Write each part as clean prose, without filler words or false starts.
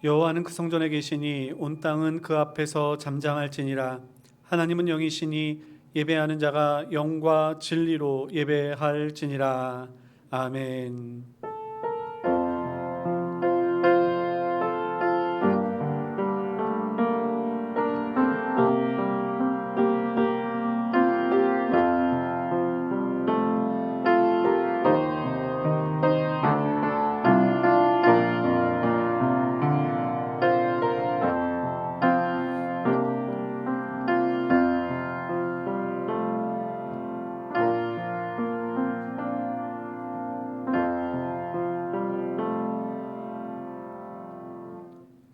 여호와는 그 성전에 계시니 온 땅은 그 앞에서 잠잠할지니라. 하나님은 영이시니 예배하는 자가 영과 진리로 예배할지니라. 아멘.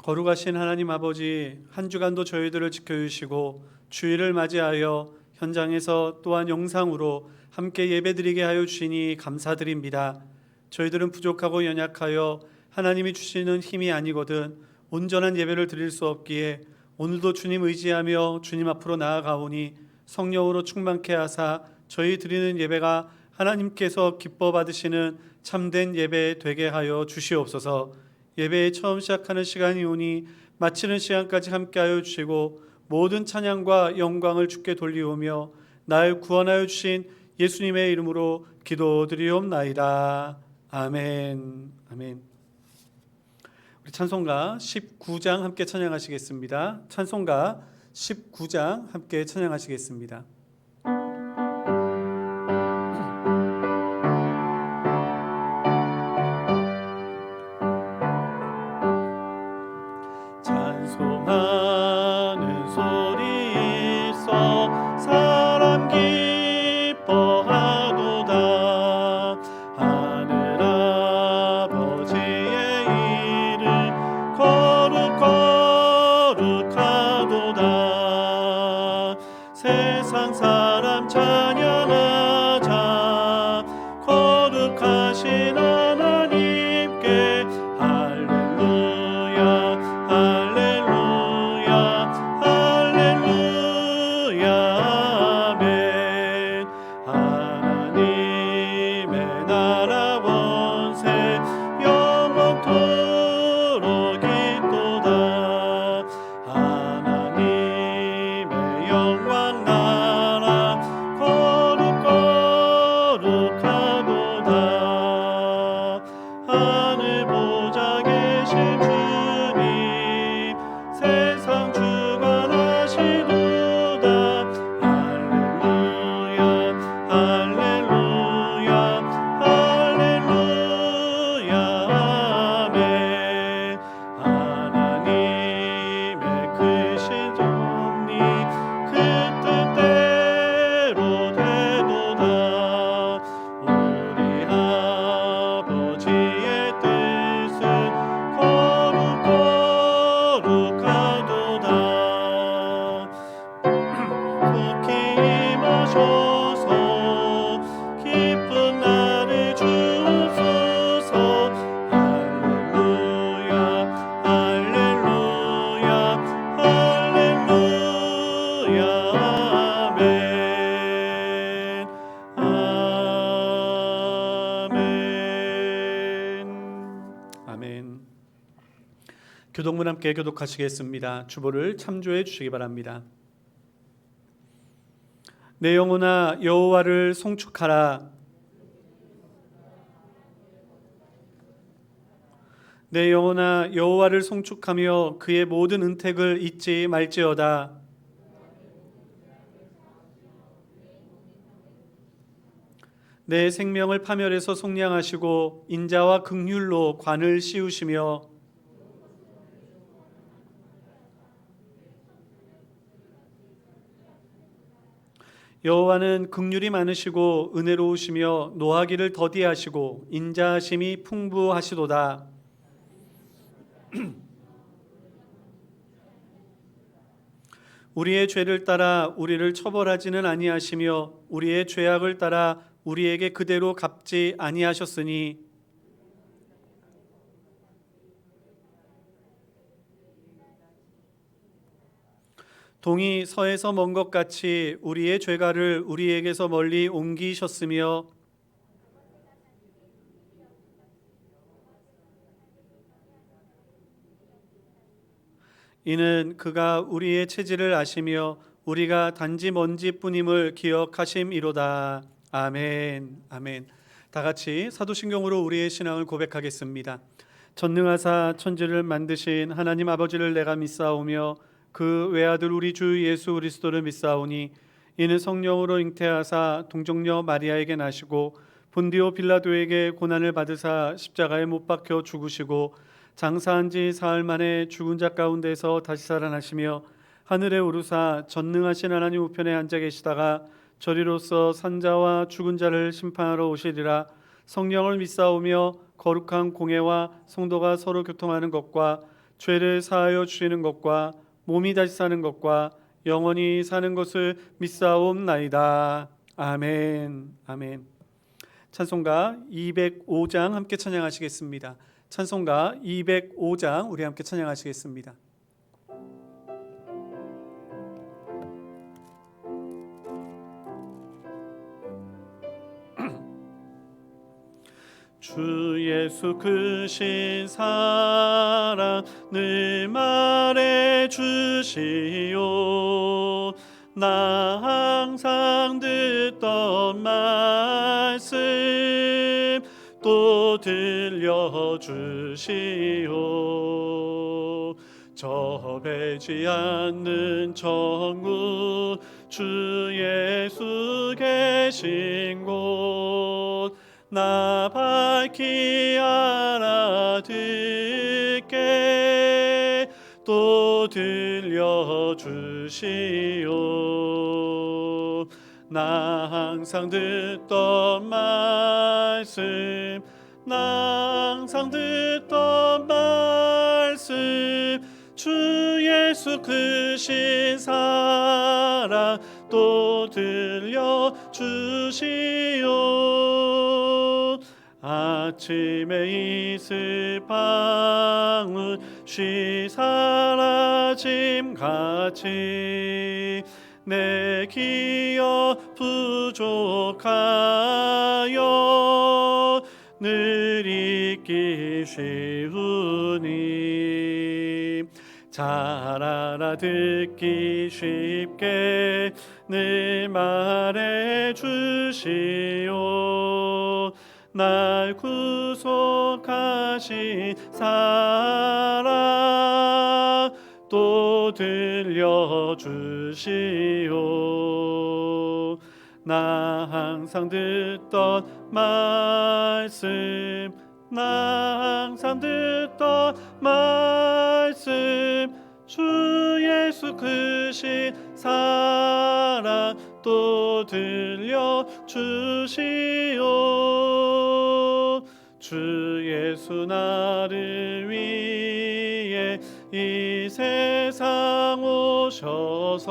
거룩하신 하나님 아버지, 한 주간도 저희들을 지켜주시고 주일을 맞이하여 현장에서 또한 영상으로 함께 예배드리게 하여 주시니 감사드립니다. 저희들은 부족하고 연약하여 하나님이 주시는 힘이 아니거든 온전한 예배를 드릴 수 없기에 오늘도 주님 의지하며 주님 앞으로 나아가오니 성령으로 충만케 하사 저희 드리는 예배가 하나님께서 기뻐 받으시는 참된 예배 되게 하여 주시옵소서. 예배에 처음 시작하는 시간이 오니 마치는 시간까지 함께하여 주시고 모든 찬양과 영광을 주께 돌리오며 날 구원하여 주신 예수님의 이름으로 기도드리옵나이다. 아멘. 아멘. 우리 찬송가 19장 함께 찬양하시겠습니다. 찬송가 19장 함께 찬양하시겠습니다. 찬송하는 소리 있어 사람 기뻐하도다. 하늘 아버지의 이름 거룩하도다. 세상 사람 찬양하자. 거룩하신 하나님께 교독문 함께 교독하시겠습니다. 주보를 참조해 주시기 바랍니다. 내 영혼아 여호와를 송축하라. 내 영혼아 여호와를 송축하며 그의 모든 은택을 잊지 말지어다. 내 생명을 파멸해서 속량하시고 인자와 긍휼로 관을 씌우시며 여호와는 긍휼이 많으시고 은혜로우시며 노하기를 더디하시고 인자하심이 풍부하시도다. 우리의 죄를 따라 우리를 처벌하지는 아니하시며 우리의 죄악을 따라 우리에게 그대로 갚지 아니하셨으니 동이 서에서 먼 것 같이 우리의 죄가를 우리에게서 멀리 옮기셨으며 이는 그가 우리의 체질을 아시며 우리가 단지 먼지뿐임을 기억하심이로다. 아멘. 아멘. 다 같이 사도신경으로 우리의 신앙을 고백하겠습니다. 전능하사 천지를 만드신 하나님 아버지를 내가 믿사오며 그 외아들 우리 주 예수 그리스도를 믿사오니 이는 성령으로 잉태하사 동정녀 마리아에게 나시고 본디오 빌라도에게 고난을 받으사 십자가에 못 박혀 죽으시고 장사한 지 사흘 만에 죽은 자 가운데서 다시 살아나시며 하늘에 오르사 전능하신 하나님 우편에 앉아 계시다가 저리로서 산자와 죽은 자를 심판하러 오시리라. 성령을 믿사오며 거룩한 공회와 성도가 서로 교통하는 것과 죄를 사하여 주시는 것과 몸이 다시 사는 것과 영원히 사는 것을 믿사옵나이다. 아멘. 아멘. 찬송가 205장 함께 찬양하시겠습니다. 찬송가 205장 우리 함께 찬양하시겠습니다. 주 예수 크신 사랑을 말해 주시오. 나 항상 듣던 말씀 또 들려주시오. 접해지 않는 천국 주 예수 계신 곳 나 밝히 알아듣게 또 들려주시오. 나 항상 듣던 말씀 나 항상 듣던 말씀 주 예수 크신 사랑 또 들려주시오. 아침에 이슬 방울 쉬 사라짐 같이 내 기억 부족하여 늘 잊기 쉬우니 잘 알아듣기 쉽게 늘 말해 주시오. 날 구속하신 사랑 또 들려주시오. 나 항상 듣던 말씀 나 항상 듣던 말씀 주 예수 크신 사랑 또 들려주시오. 주 예수 나를 위해 이 세상 오셔서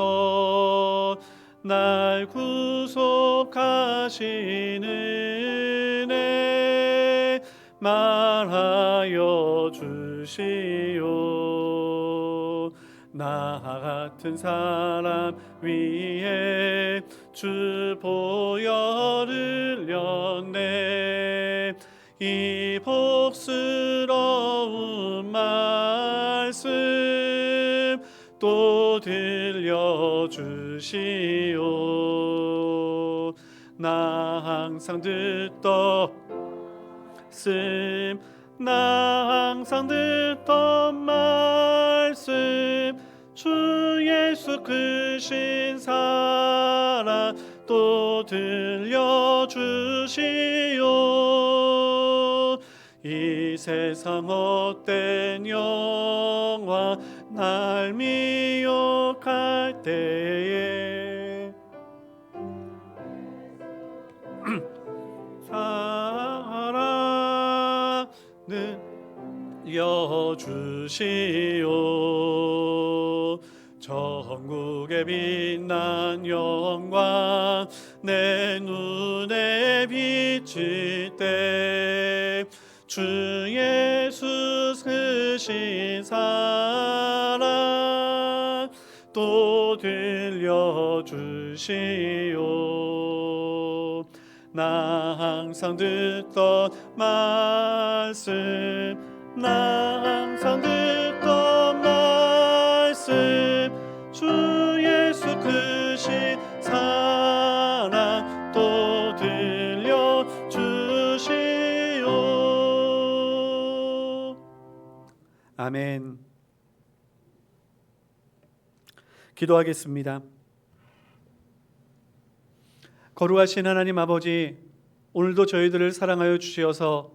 날 구속하시는 은혜 말하여 주시오. 나 같은 사람 위에 주 보혈을 흘렸네. 이 복스러운 말씀 또 들려주시오. 나 항상 듣던 말씀 나 항상 듣던 말씀 주 예수 크신 사랑 또 들려주시오. 이 세상 헛된 영화 날 미혹할 때에 사랑은 이어주시오. 전국에 빛난 영광 내 눈에 비칠 때 주 예수 크신 사랑 또 들려주시오. 나 항상 듣던 말씀 나 항상 듣던 말씀 말씀 주 예수 크신 사랑 또 들려주시오. 아멘. 기도하겠습니다. 거룩하신 하나님 아버지, 오늘도 저희들을 사랑하여 주시어서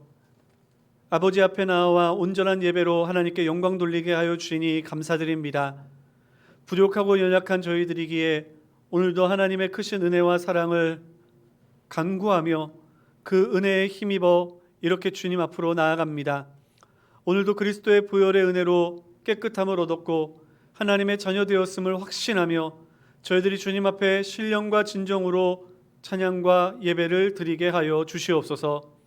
아버지 앞에 나와 온전한 예배로 하나님께 영광 돌리게 하여 주시니 감사드립니다. 부족하고 연약한 저희들이기에 오늘도 하나님의 크신 은혜와 사랑을 간구하며 그 은혜에 힘입어 이렇게 주님 앞으로 나아갑니다. 오늘도 그리스도의 보혈의 은혜로 깨끗함을 얻었고 하나님의 자녀 되었음을 확신하며 저희들이 주님 앞에 신령과 진정으로 찬양과 예배를 드리게 하여 주시옵소서.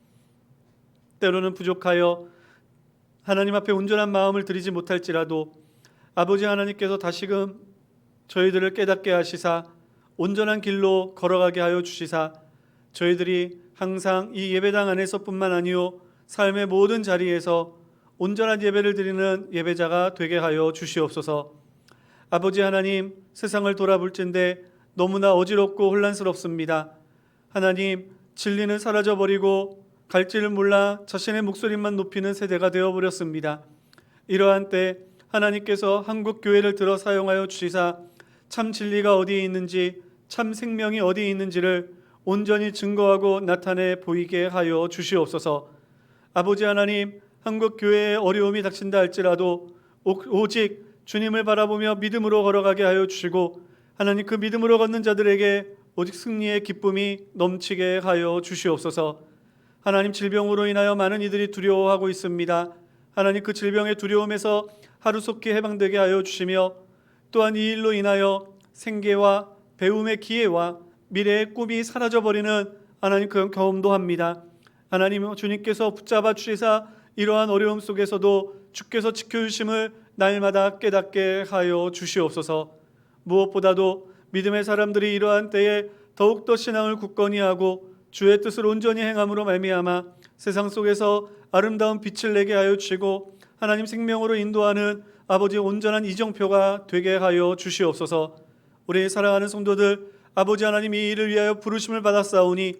때로는 부족하여 하나님 앞에 온전한 마음을 드리지 못할지라도 아버지 하나님께서 다시금 저희들을 깨닫게 하시사 온전한 길로 걸어가게 하여 주시사 저희들이 항상 이 예배당 안에서뿐만 아니요 삶의 모든 자리에서 온전한 예배를 드리는 예배자가 되게 하여 주시옵소서. 아버지 하나님, 세상을 돌아볼진데 너무나 어지럽고 혼란스럽습니다. 하나님, 진리는 사라져버리고 갈지를 몰라 자신의 목소리만 높이는 세대가 되어버렸습니다. 이러한 때 하나님께서 한국 교회를 들어 사용하여 주시사 참 진리가 어디에 있는지, 참 생명이 어디에 있는지를 온전히 증거하고 나타내 보이게 하여 주시옵소서. 아버지 하나님, 한국 교회에 어려움이 닥친다 할지라도 오직 주님을 바라보며 믿음으로 걸어가게 하여 주시고 하나님, 그 믿음으로 걷는 자들에게 오직 승리의 기쁨이 넘치게 하여 주시옵소서. 하나님, 질병으로 인하여 많은 이들이 두려워하고 있습니다. 하나님, 그 질병의 두려움에서 하루속히 해방되게 하여 주시며 또한 이 일로 인하여 생계와 배움의 기회와 미래의 꿈이 사라져버리는 하나님 그런 경험도 합니다. 하나님, 주님께서 붙잡아 주시사 이러한 어려움 속에서도 주께서 지켜주심을 날마다 깨닫게 하여 주시옵소서. 무엇보다도 믿음의 사람들이 이러한 때에 더욱더 신앙을 굳건히 하고 주의 뜻을 온전히 행함으로 말미암아 세상 속에서 아름다운 빛을 내게 하여 주시고 하나님 생명으로 인도하는 아버지 온전한 이정표가 되게 하여 주시옵소서. 우리 사랑하는 성도들, 아버지 하나님 이 일을 위하여 부르심을 받았사오니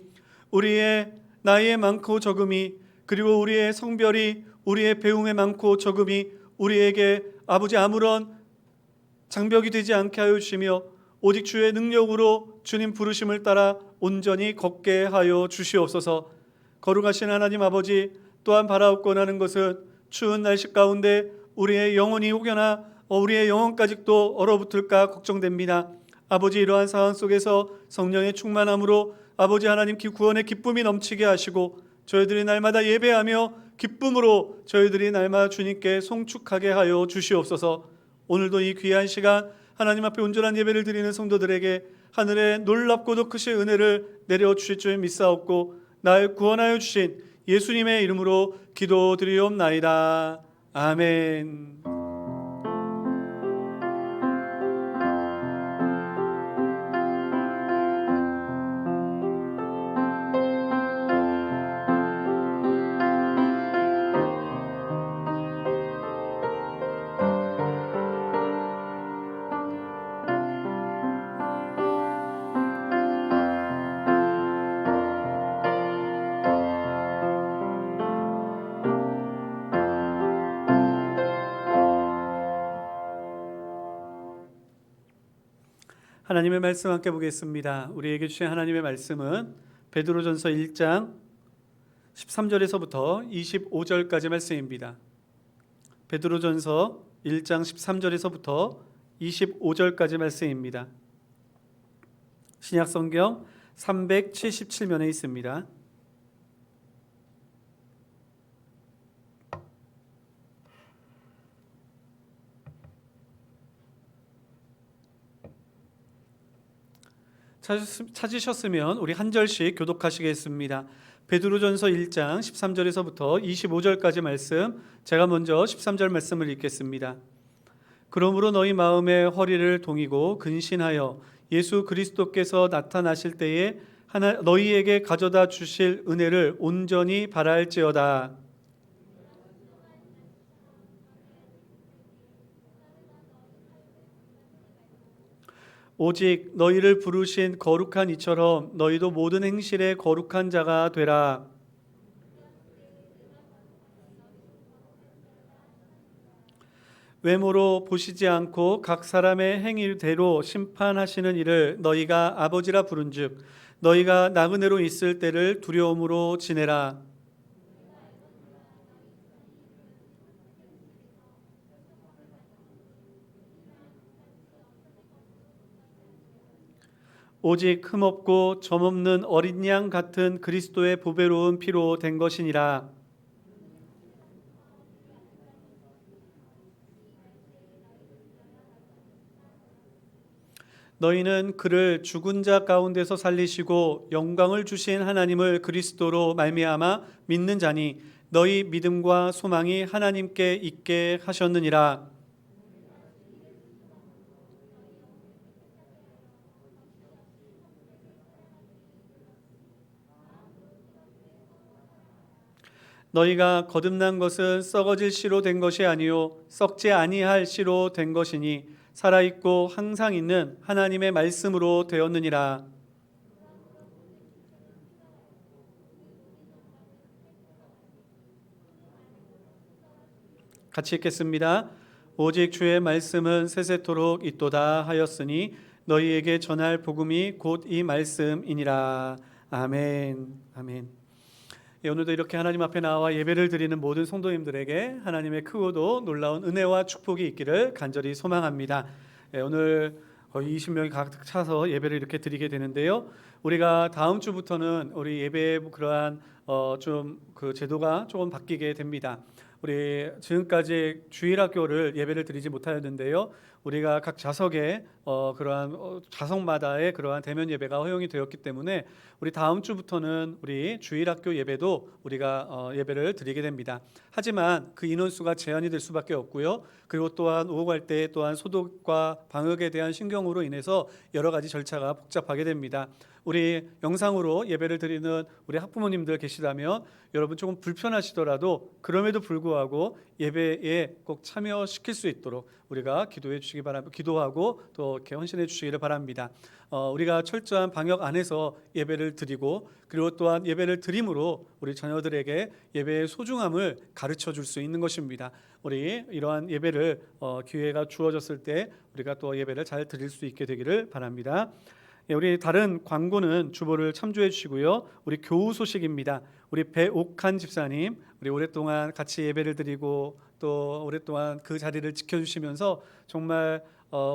우리의 나이에 많고 적음이, 그리고 우리의 성별이, 우리의 배움에 많고 적음이 우리에게 아버지 아무런 장벽이 되지 않게 하여 주시며 오직 주의 능력으로 주님 부르심을 따라 온전히 걷게 하여 주시옵소서. 거룩하신 하나님 아버지, 또한 바라옵고 하는 것은 추운 날씨 가운데 우리의 영혼이 혹여나 우리의 영혼까지도 얼어붙을까 걱정됩니다. 아버지, 이러한 상황 속에서 성령의 충만함으로 아버지 하나님 구원의 기쁨이 넘치게 하시고 저희들이 날마다 예배하며 기쁨으로 저희들이 날마다 주님께 송축하게 하여 주시옵소서. 오늘도 이 귀한 시간 하나님 앞에 온전한 예배를 드리는 성도들에게 하늘의 놀랍고도 크신 은혜를 내려주실 줄 믿사옵고 나를 구원하여 주신 예수님의 이름으로 기도드리옵나이다. 아멘. 하나님의 말씀 함께 보겠습니다. 우리에게 주신 하나님의 말씀은 베드로전서 1장 13절에서부터 25절까지 말씀입니다. 베드로전서 1장 13절에서부터 25절까지 말씀입니다. 신약성경 377면에 있습니다. 찾으셨으면 우리 한 절씩 교독하시겠습니다. 베드로전서 1장 13절에서부터 25절까지 말씀, 제가 먼저 13절 말씀을 읽겠습니다. 그러므로 너희 마음의 허리를 동이고 근신하여 예수 그리스도께서 나타나실 때에 너희에게 가져다 주실 은혜를 온전히 바랄지어다. 오직 너희를 부르신 거룩한 이처럼 너희도 모든 행실에 거룩한 자가 되라. 외모로 보시지 않고 각 사람의 행위대로 심판하시는 이를 너희가 아버지라 부른즉 너희가 나그네로 있을 때를 두려움으로 지내라. 오직 흠없고 점없는 어린 양 같은 그리스도의 보배로운 피로 된 것이니라. 너희는 그를 죽은 자 가운데서 살리시고 영광을 주신 하나님을 그리스도로 말미암아 믿는 자니 너희 믿음과 소망이 하나님께 있게 하셨느니라. 너희가 거듭난 것은 썩어질 씨로 된 것이 아니요 썩지 아니할 씨로 된 것이니 살아있고 항상 있는 하나님의 말씀으로 되었느니라. 같이 읽겠습니다. 오직 주의 말씀은 세세토록 있도다 하였으니 너희에게 전할 복음이 곧 이 말씀이니라. 아멘. 아멘. 예, 오늘도 이렇게 하나님 앞에 나와 예배를 드리는 모든 성도님들에게 하나님의 크고도 놀라운 은혜와 축복이 있기를 간절히 소망합니다. 예, 오늘 거의 20명이 가득 차서 예배를 이렇게 드리게 되는데요. 우리가 다음 주부터는 우리 예배의 그러한 좀 그 제도가 조금 바뀌게 됩니다. 우리 지금까지 주일학교를 예배를 드리지 못하였는데요. 우리가 각 좌석에 그러한 좌석마다의 그러한 대면 예배가 허용이 되었기 때문에 우리 다음 주부터는 우리 주일학교 예배도 우리가 예배를 드리게 됩니다. 하지만 그 인원수가 제한이 될 수밖에 없고요. 그리고 또한 오고 갈 때 또한 소독과 방역에 대한 신경으로 인해서 여러 가지 절차가 복잡하게 됩니다. 우리 영상으로 예배를 드리는 우리 학부모님들 계시다면 여러분 조금 불편하시더라도 그럼에도 불구하고 예배에 꼭 참여시킬 수 있도록 우리가 기도해 주시기 바랍니다. 기도하고 또 이렇게 헌신해 주시기를 바랍니다. 우리가 철저한 방역 안에서 예배를 드리고 그리고 또한 예배를 드림으로 우리 자녀들에게 예배의 소중함을 가르쳐 줄 수 있는 것입니다. 우리 이러한 예배를 기회가 주어졌을 때 우리가 또 예배를 잘 드릴 수 있게 되기를 바랍니다. 우리 다른 광고는 주보를 참조해 주시고요. 우리 교우 소식입니다. 우리 배옥한 집사님, 우리 오랫동안 같이 예배를 드리고 또 오랫동안 그 자리를 지켜주시면서 정말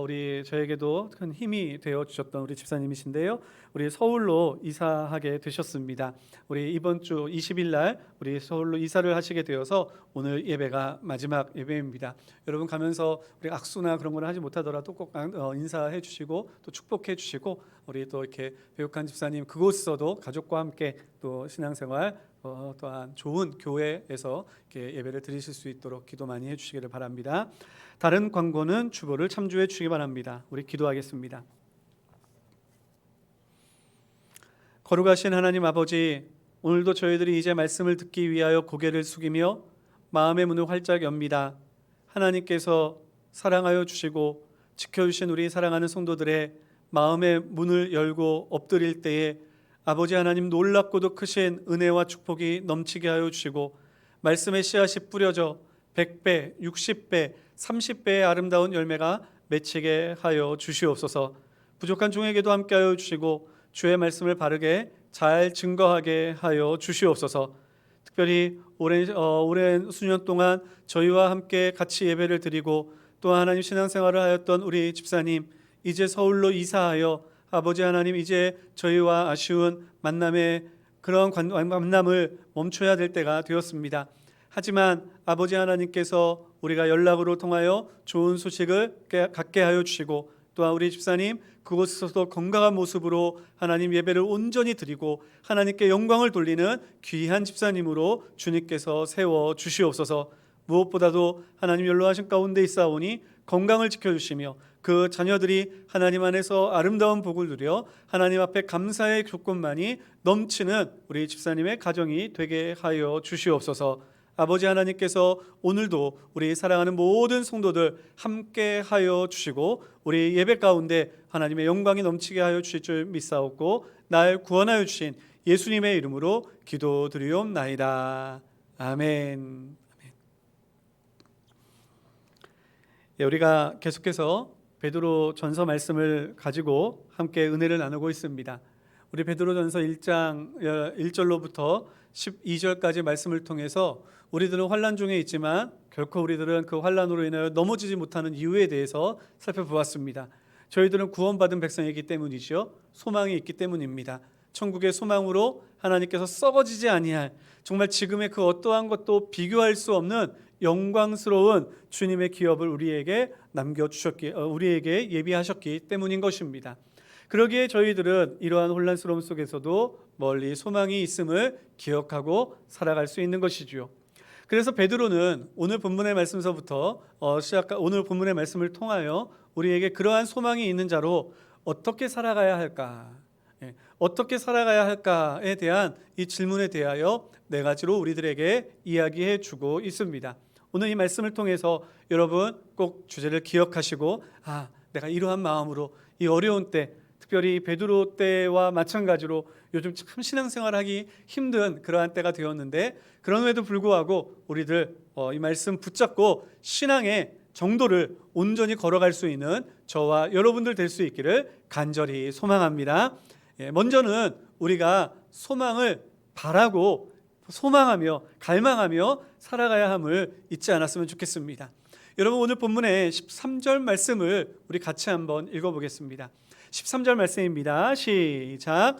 우리 저에게도 큰 힘이 되어 주셨던 우리 집사님이신데요. 우리 서울로 이사하게 되셨습니다. 우리 이번 주 20일 날 우리 서울로 이사를 하시게 되어서 오늘 예배가 마지막 예배입니다. 여러분 가면서 우리 악수나 그런 거는 하지 못하더라도 꼭 인사해 주시고 또 축복해 주시고 우리 또 이렇게 배옥한 집사님 그곳에서도 가족과 함께 또 신앙생활 또한 좋은 교회에서 이렇게 예배를 드리실 수 있도록 기도 많이 해주시기를 바랍니다. 다른 광고는 주보를 참조해 주시기 바랍니다. 우리 기도하겠습니다. 거룩하신 하나님 아버지, 오늘도 저희들이 이제 말씀을 듣기 위하여 고개를 숙이며 마음의 문을 활짝 엽니다. 하나님께서 사랑하여 주시고 지켜주신 우리 사랑하는 성도들의 마음의 문을 열고 엎드릴 때에 아버지 하나님 놀랍고도 크신 은혜와 축복이 넘치게 하여 주시고 말씀의 씨앗이 뿌려져 100배, 60배, 30배의 아름다운 열매가 맺히게 하여 주시옵소서. 부족한 종에게도 함께 하여 주시고 주의 말씀을 바르게 잘 증거하게 하여 주시옵소서. 특별히 오랜 수년 동안 저희와 함께 같이 예배를 드리고 또 하나님 신앙생활을 하였던 우리 집사님 이제 서울로 이사하여 아버지 하나님 이제 저희와 아쉬운 만남의 그런 만남을 멈춰야 될 때가 되었습니다. 하지만 아버지 하나님께서 우리가 연락으로 통하여 좋은 소식을 갖게 하여 주시고 또한 우리 집사님 그곳에서도 건강한 모습으로 하나님 예배를 온전히 드리고 하나님께 영광을 돌리는 귀한 집사님으로 주님께서 세워 주시옵소서. 무엇보다도 하나님 연로하신 가운데 있사오니 건강을 지켜주시며 그 자녀들이 하나님 안에서 아름다운 복을 누려 하나님 앞에 감사의 조건만이 넘치는 우리 집사님의 가정이 되게 하여 주시옵소서. 아버지 하나님께서 오늘도 우리 사랑하는 모든 성도들 함께하여 주시고 우리 예배 가운데 하나님의 영광이 넘치게 하여 주실 줄 믿사옵고 날 구원하여 주신 예수님의 이름으로 기도드리옵나이다. 아멘. 예, 우리가 계속해서 베드로 전서 말씀을 가지고 함께 은혜를 나누고 있습니다. 우리 베드로 전서 1장 1절로부터 12절까지 말씀을 통해서 우리들은 환난 중에 있지만 결코 우리들은 그 환난으로 인하여 넘어지지 못하는 이유에 대해서 살펴보았습니다. 저희들은 구원받은 백성이기 때문이죠. 소망이 있기 때문입니다. 천국의 소망으로 하나님께서 썩어지지 아니할 정말 지금의 그 어떠한 것도 비교할 수 없는 영광스러운 주님의 기업을 우리에게 우리에게 예비하셨기 때문인 것입니다. 그러기에 저희들은 이러한 혼란스러움 속에서도 멀리 소망이 있음을 기억하고 살아갈 수 있는 것이지요. 그래서 베드로는 오늘 본문의 말씀서부터 오늘 본문의 말씀을 통하여 우리에게 그러한 소망이 있는 자로 어떻게 살아가야 할까? 어떻게 살아가야 할까에 대한 이 질문에 대하여 네 가지로 우리들에게 이야기해 주고 있습니다. 오늘 이 말씀을 통해서 여러분 꼭 주제를 기억하시고 내가 이러한 마음으로 이 어려운 때 특별히 베드로 때와 마찬가지로 요즘 참 신앙생활하기 힘든 그러한 때가 되었는데 그럼에도 불구하고 우리들 이 말씀 붙잡고 신앙의 정도를 온전히 걸어갈 수 있는 저와 여러분들 될 수 있기를 간절히 소망합니다. 먼저는 우리가 소망을 바라고 소망하며 갈망하며 살아가야 함을 잊지 않았으면 좋겠습니다. 여러분 오늘 본문의 13절 말씀을 우리 같이 한번 읽어보겠습니다. 13절 말씀입니다. 시작.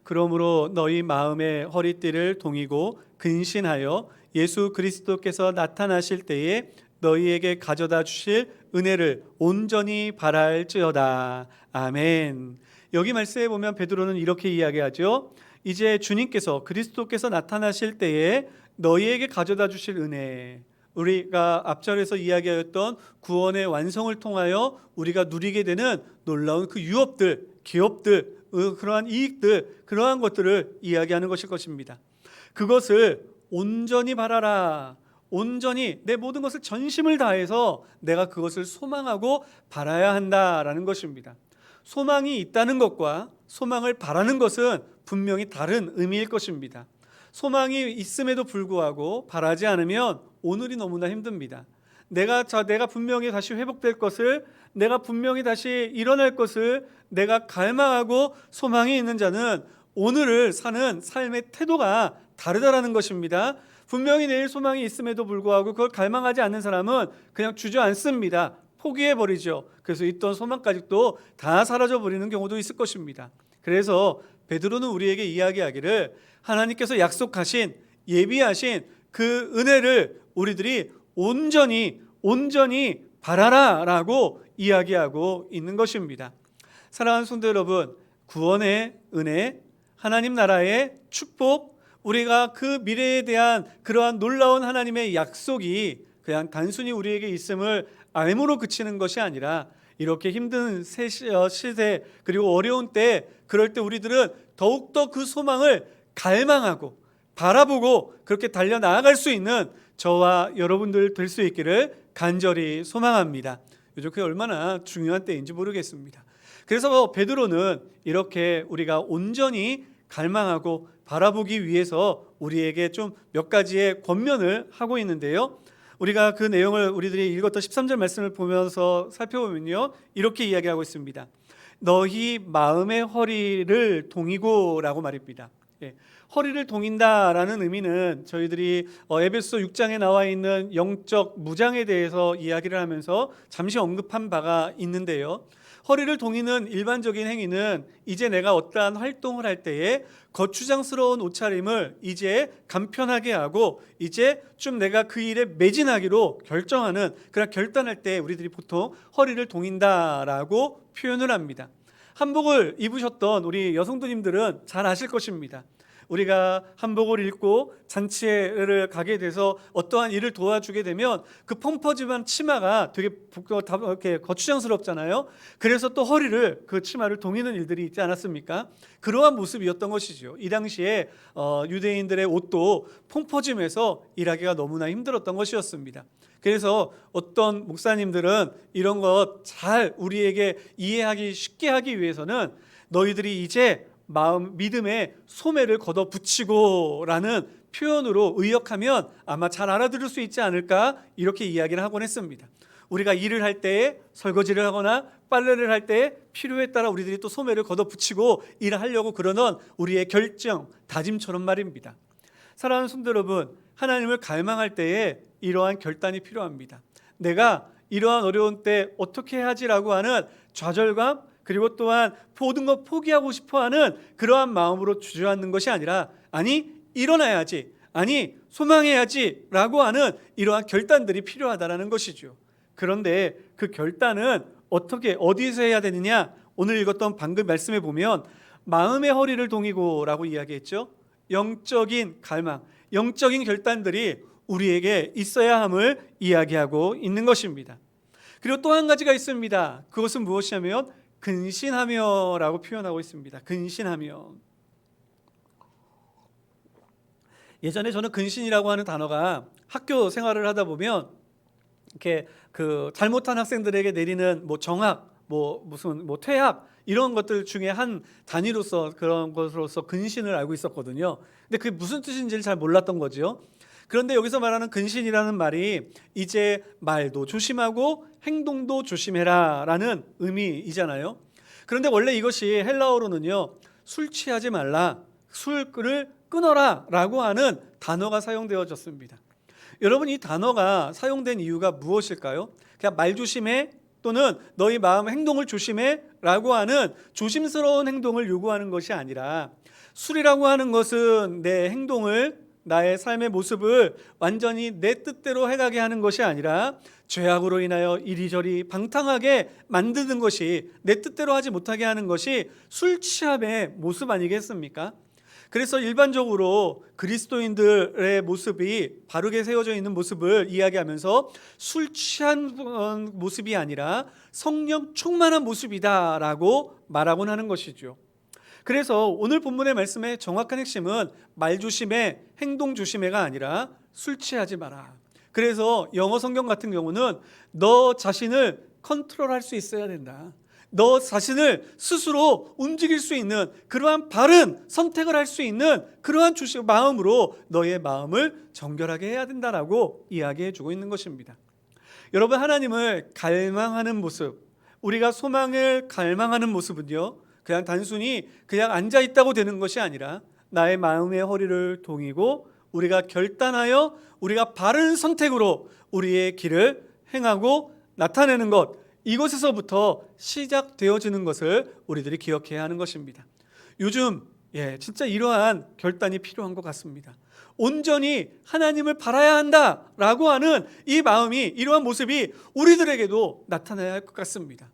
그러므로 너희 마음의 허리띠를 동이고 근신하여 예수 그리스도께서 나타나실 때에 너희에게 가져다 주실 은혜를 온전히 바랄지어다. 아멘. 여기 말씀에 보면 베드로는 이렇게 이야기하죠. 이제 주님께서 그리스도께서 나타나실 때에 너희에게 가져다 주실 은혜, 우리가 앞절에서 이야기하였던 구원의 완성을 통하여 우리가 누리게 되는 놀라운 그 유업들, 기업들, 그러한 이익들, 그러한 것들을 이야기하는 것일 것입니다. 그것을 온전히 바라라. 온전히 내 모든 것을 전심을 다해서 내가 그것을 소망하고 바라야 한다라는 것입니다. 소망이 있다는 것과 소망을 바라는 것은 분명히 다른 의미일 것입니다. 소망이 있음에도 불구하고 바라지 않으면 오늘이 너무나 힘듭니다. 내가 분명히 다시 회복될 것을, 내가 분명히 다시 일어날 것을 내가 갈망하고 소망이 있는 자는 오늘을 사는 삶의 태도가 다르다라는 것입니다. 분명히 내일 소망이 있음에도 불구하고 그걸 갈망하지 않는 사람은 그냥 주저앉습니다. 포기해버리죠. 그래서 있던 소망까지도 다 사라져버리는 경우도 있을 것입니다. 그래서 베드로는 우리에게 이야기하기를 하나님께서 약속하신 예비하신 그 은혜를 우리들이 온전히 바라라라고 이야기하고 있는 것입니다. 사랑하는 성도 여러분, 구원의 은혜, 하나님 나라의 축복, 우리가 그 미래에 대한 그러한 놀라운 하나님의 약속이 그냥 단순히 우리에게 있음을 알므로 그치는 것이 아니라 이렇게 힘든 시대 그리고 어려운 때, 그럴 때 우리들은 더욱더 그 소망을 갈망하고 바라보고 그렇게 달려나아갈 수 있는 저와 여러분들 될 수 있기를 간절히 소망합니다. 요즘 그게 얼마나 중요한 때인지 모르겠습니다. 그래서 베드로는 이렇게 우리가 온전히 갈망하고 바라보기 위해서 우리에게 좀 몇 가지의 권면을 하고 있는데요. 우리가 그 내용을 우리들이 읽었던 13절 말씀을 보면서 살펴보면요, 이렇게 이야기하고 있습니다. 너희 마음의 허리를 동이고 라고 말입니다. 허리를 동인다라는 의미는 저희들이 에베소 6장에 나와 있는 영적 무장에 대해서 이야기를 하면서 잠시 언급한 바가 있는데요. 허리를 동이는 일반적인 행위는 이제 내가 어떠한 활동을 할 때에 거추장스러운 옷차림을 이제 간편하게 하고 이제 좀 내가 그 일에 매진하기로 결정하는, 그런 결단할 때 우리들이 보통 허리를 동인다라고 표현을 합니다. 한복을 입으셨던 우리 여성도님들은 잘 아실 것입니다. 우리가 한복을 입고 잔치를 가게 돼서 어떠한 일을 도와주게 되면 그 펑퍼짐한 치마가 되게 이렇게 거추장스럽잖아요. 그래서 또 허리를 그 치마를 동이는 일들이 있지 않았습니까? 그러한 모습이었던 것이죠. 이 당시에 유대인들의 옷도 펑퍼짐해서 일하기가 너무나 힘들었던 것이었습니다. 그래서 어떤 목사님들은 이런 것 잘 우리에게 이해하기 쉽게 하기 위해서는 너희들이 이제 믿음의 소매를 걷어 붙이고라는 표현으로 의역하면 아마 잘 알아들을 수 있지 않을까, 이렇게 이야기를 하곤 했습니다. 우리가 일을 할 때에, 설거지를 하거나 빨래를 할 때에 필요에 따라 우리들이 또 소매를 걷어 붙이고 일을 하려고 그러는 우리의 결정, 다짐처럼 말입니다. 사랑하는 성도 여러분, 하나님을 갈망할 때에 이러한 결단이 필요합니다. 내가 이러한 어려운 때 어떻게 해야지라고 하는 좌절감, 그리고 또한 모든 것 포기하고 싶어하는 그러한 마음으로 주저앉는 것이 아니라, 아니 일어나야지, 아니 소망해야지 라고 하는 이러한 결단들이 필요하다는 것이죠. 그런데 그 결단은 어떻게, 어디서 해야 되느냐? 오늘 읽었던 방금 말씀에 보면 마음의 허리를 동이고 라고 이야기했죠. 영적인 갈망, 영적인 결단들이 우리에게 있어야 함을 이야기하고 있는 것입니다. 그리고 또 한 가지가 있습니다. 그것은 무엇이냐면 근신하며 라고 표현하고 있습니다. 근신하며. 예전에 저는 근신이라고 하는 단어가 학교 생활을 하다 보면 이렇게 그 잘못한 학생들에게 내리는 정학, 무슨 퇴학 이런 것들 중에 한 단위로서, 그런 것으로서 근신을 알고 있었거든요. 근데 그게 무슨 뜻인지를 잘 몰랐던 거죠. 그런데 여기서 말하는 근신이라는 말이 이제 말도 조심하고 행동도 조심해라 라는 의미이잖아요. 그런데 원래 이것이 헬라어로는요, 술 취하지 말라, 술을 끊어라 라고 하는 단어가 사용되어졌습니다. 여러분, 이 단어가 사용된 이유가 무엇일까요? 그냥 말 조심해, 또는 너희 마음 행동을 조심해 라고 하는 조심스러운 행동을 요구하는 것이 아니라, 술이라고 하는 것은 내 행동을, 나의 삶의 모습을 완전히 내 뜻대로 해가게 하는 것이 아니라 죄악으로 인하여 이리저리 방탕하게 만드는 것이, 내 뜻대로 하지 못하게 하는 것이 술 취함의 모습 아니겠습니까? 그래서 일반적으로 그리스도인들의 모습이 바르게 세워져 있는 모습을 이야기하면서 술 취한 모습이 아니라 성령 충만한 모습이다라고 말하곤 하는 것이죠. 그래서 오늘 본문의 말씀의 정확한 핵심은 말 조심해, 행동 조심해가 아니라 술 취하지 마라. 그래서 영어 성경 같은 경우는 너 자신을 컨트롤할 수 있어야 된다. 너 자신을 스스로 움직일 수 있는 그러한 바른 선택을 할 수 있는 그러한 마음으로 너의 마음을 정결하게 해야 된다라고 이야기해 주고 있는 것입니다. 여러분, 하나님을 갈망하는 모습, 우리가 소망을 갈망하는 모습은요, 그냥 단순히 그냥 앉아 있다고 되는 것이 아니라 나의 마음의 허리를 동이고 우리가 결단하여 우리가 바른 선택으로 우리의 길을 행하고 나타내는 것, 이것에서부터 시작되어지는 것을 우리들이 기억해야 하는 것입니다. 요즘 진짜 이러한 결단이 필요한 것 같습니다. 온전히 하나님을 바라야 한다라고 하는 이 마음이, 이러한 모습이 우리들에게도 나타나야 할 것 같습니다.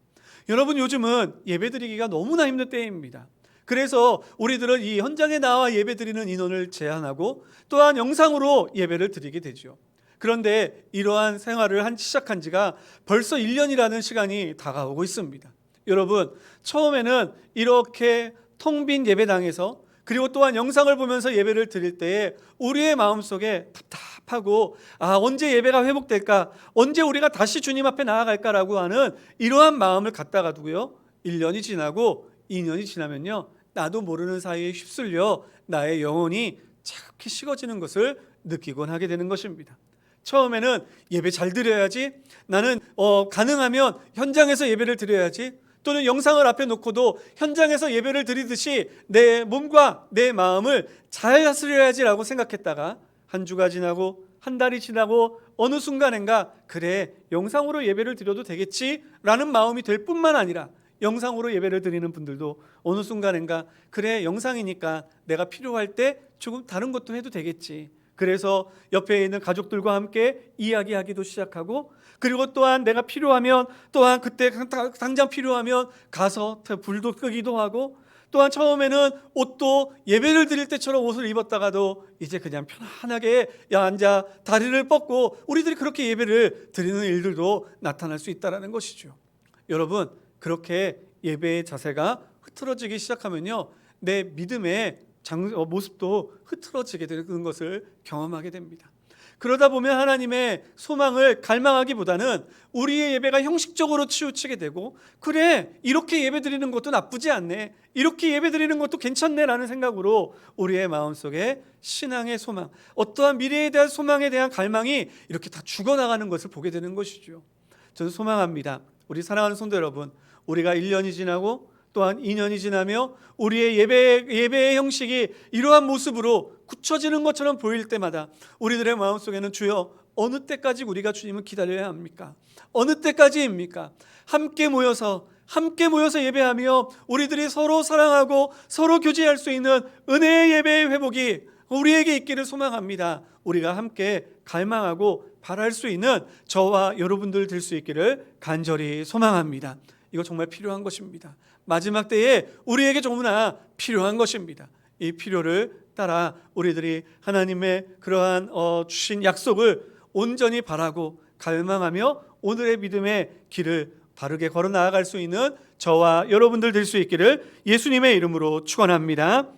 여러분, 요즘은 예배드리기가 너무나 힘든 때입니다. 그래서 우리들은 이 현장에 나와 예배드리는 인원을 제한하고 또한 영상으로 예배를 드리게 되죠. 그런데 이러한 생활을 시작한 지가 벌써 1년이라는 시간이 다가오고 있습니다. 여러분, 처음에는 이렇게 텅 빈 예배당에서, 그리고 또한 영상을 보면서 예배를 드릴 때에 우리의 마음속에 답답하고, 언제 예배가 회복될까, 언제 우리가 다시 주님 앞에 나아갈까라고 하는 이러한 마음을 갖다가 두고요, 1년이 지나고 2년이 지나면요, 나도 모르는 사이에 휩쓸려 나의 영혼이 차갑게 식어지는 것을 느끼곤 하게 되는 것입니다. 처음에는 예배 잘 드려야지, 나는 가능하면 현장에서 예배를 드려야지, 또는 영상을 앞에 놓고도 현장에서 예배를 드리듯이 내 몸과 내 마음을 잘 다스려야지라고 생각했다가 한 주가 지나고 한 달이 지나고 어느 순간인가 그래, 영상으로 예배를 드려도 되겠지라는 마음이 될 뿐만 아니라 영상으로 예배를 드리는 분들도 어느 순간인가 그래, 영상이니까 내가 필요할 때 조금 다른 것도 해도 되겠지, 그래서 옆에 있는 가족들과 함께 이야기하기도 시작하고, 그리고 또한 내가 필요하면, 또한 그때 당장 필요하면 가서 불도 끄기도 하고, 또한 처음에는 옷도 예배를 드릴 때처럼 옷을 입었다가도 이제 그냥 편안하게 앉아 다리를 뻗고 우리들이 그렇게 예배를 드리는 일들도 나타날 수 있다는 것이죠. 여러분, 그렇게 예배의 자세가 흐트러지기 시작하면요, 내 믿음의 모습도 흐트러지게 되는 것을 경험하게 됩니다. 그러다 보면 하나님의 소망을 갈망하기보다는 우리의 예배가 형식적으로 치우치게 되고, 그래, 이렇게 예배 드리는 것도 나쁘지 않네, 이렇게 예배 드리는 것도 괜찮네 라는 생각으로 우리의 마음속에 신앙의 소망, 어떠한 미래에 대한 소망에 대한 갈망이 이렇게 다 죽어나가는 것을 보게 되는 것이죠. 저는 소망합니다. 우리 사랑하는 성도 여러분, 우리가 1년이 지나고 또한 2년이 지나며 우리의 예배의 형식이 이러한 모습으로 굳혀지는 것처럼 보일 때마다 우리들의 마음속에는 주여, 어느 때까지 우리가 주님을 기다려야 합니까? 어느 때까지입니까? 함께 모여서 예배하며 우리들이 서로 사랑하고 서로 교제할 수 있는 은혜의 예배의 회복이 우리에게 있기를 소망합니다. 우리가 함께 갈망하고 바랄 수 있는 저와 여러분들 될 수 있기를 간절히 소망합니다. 이거 정말 필요한 것입니다. 마지막 때에 우리에게 너무나 필요한 것입니다. 이 필요를 따라 우리들이 하나님의 그러한 주신 약속을 온전히 바라고 갈망하며 오늘의 믿음의 길을 바르게 걸어 나아갈 수 있는 저와 여러분들 될 수 있기를 예수님의 이름으로 축원합니다.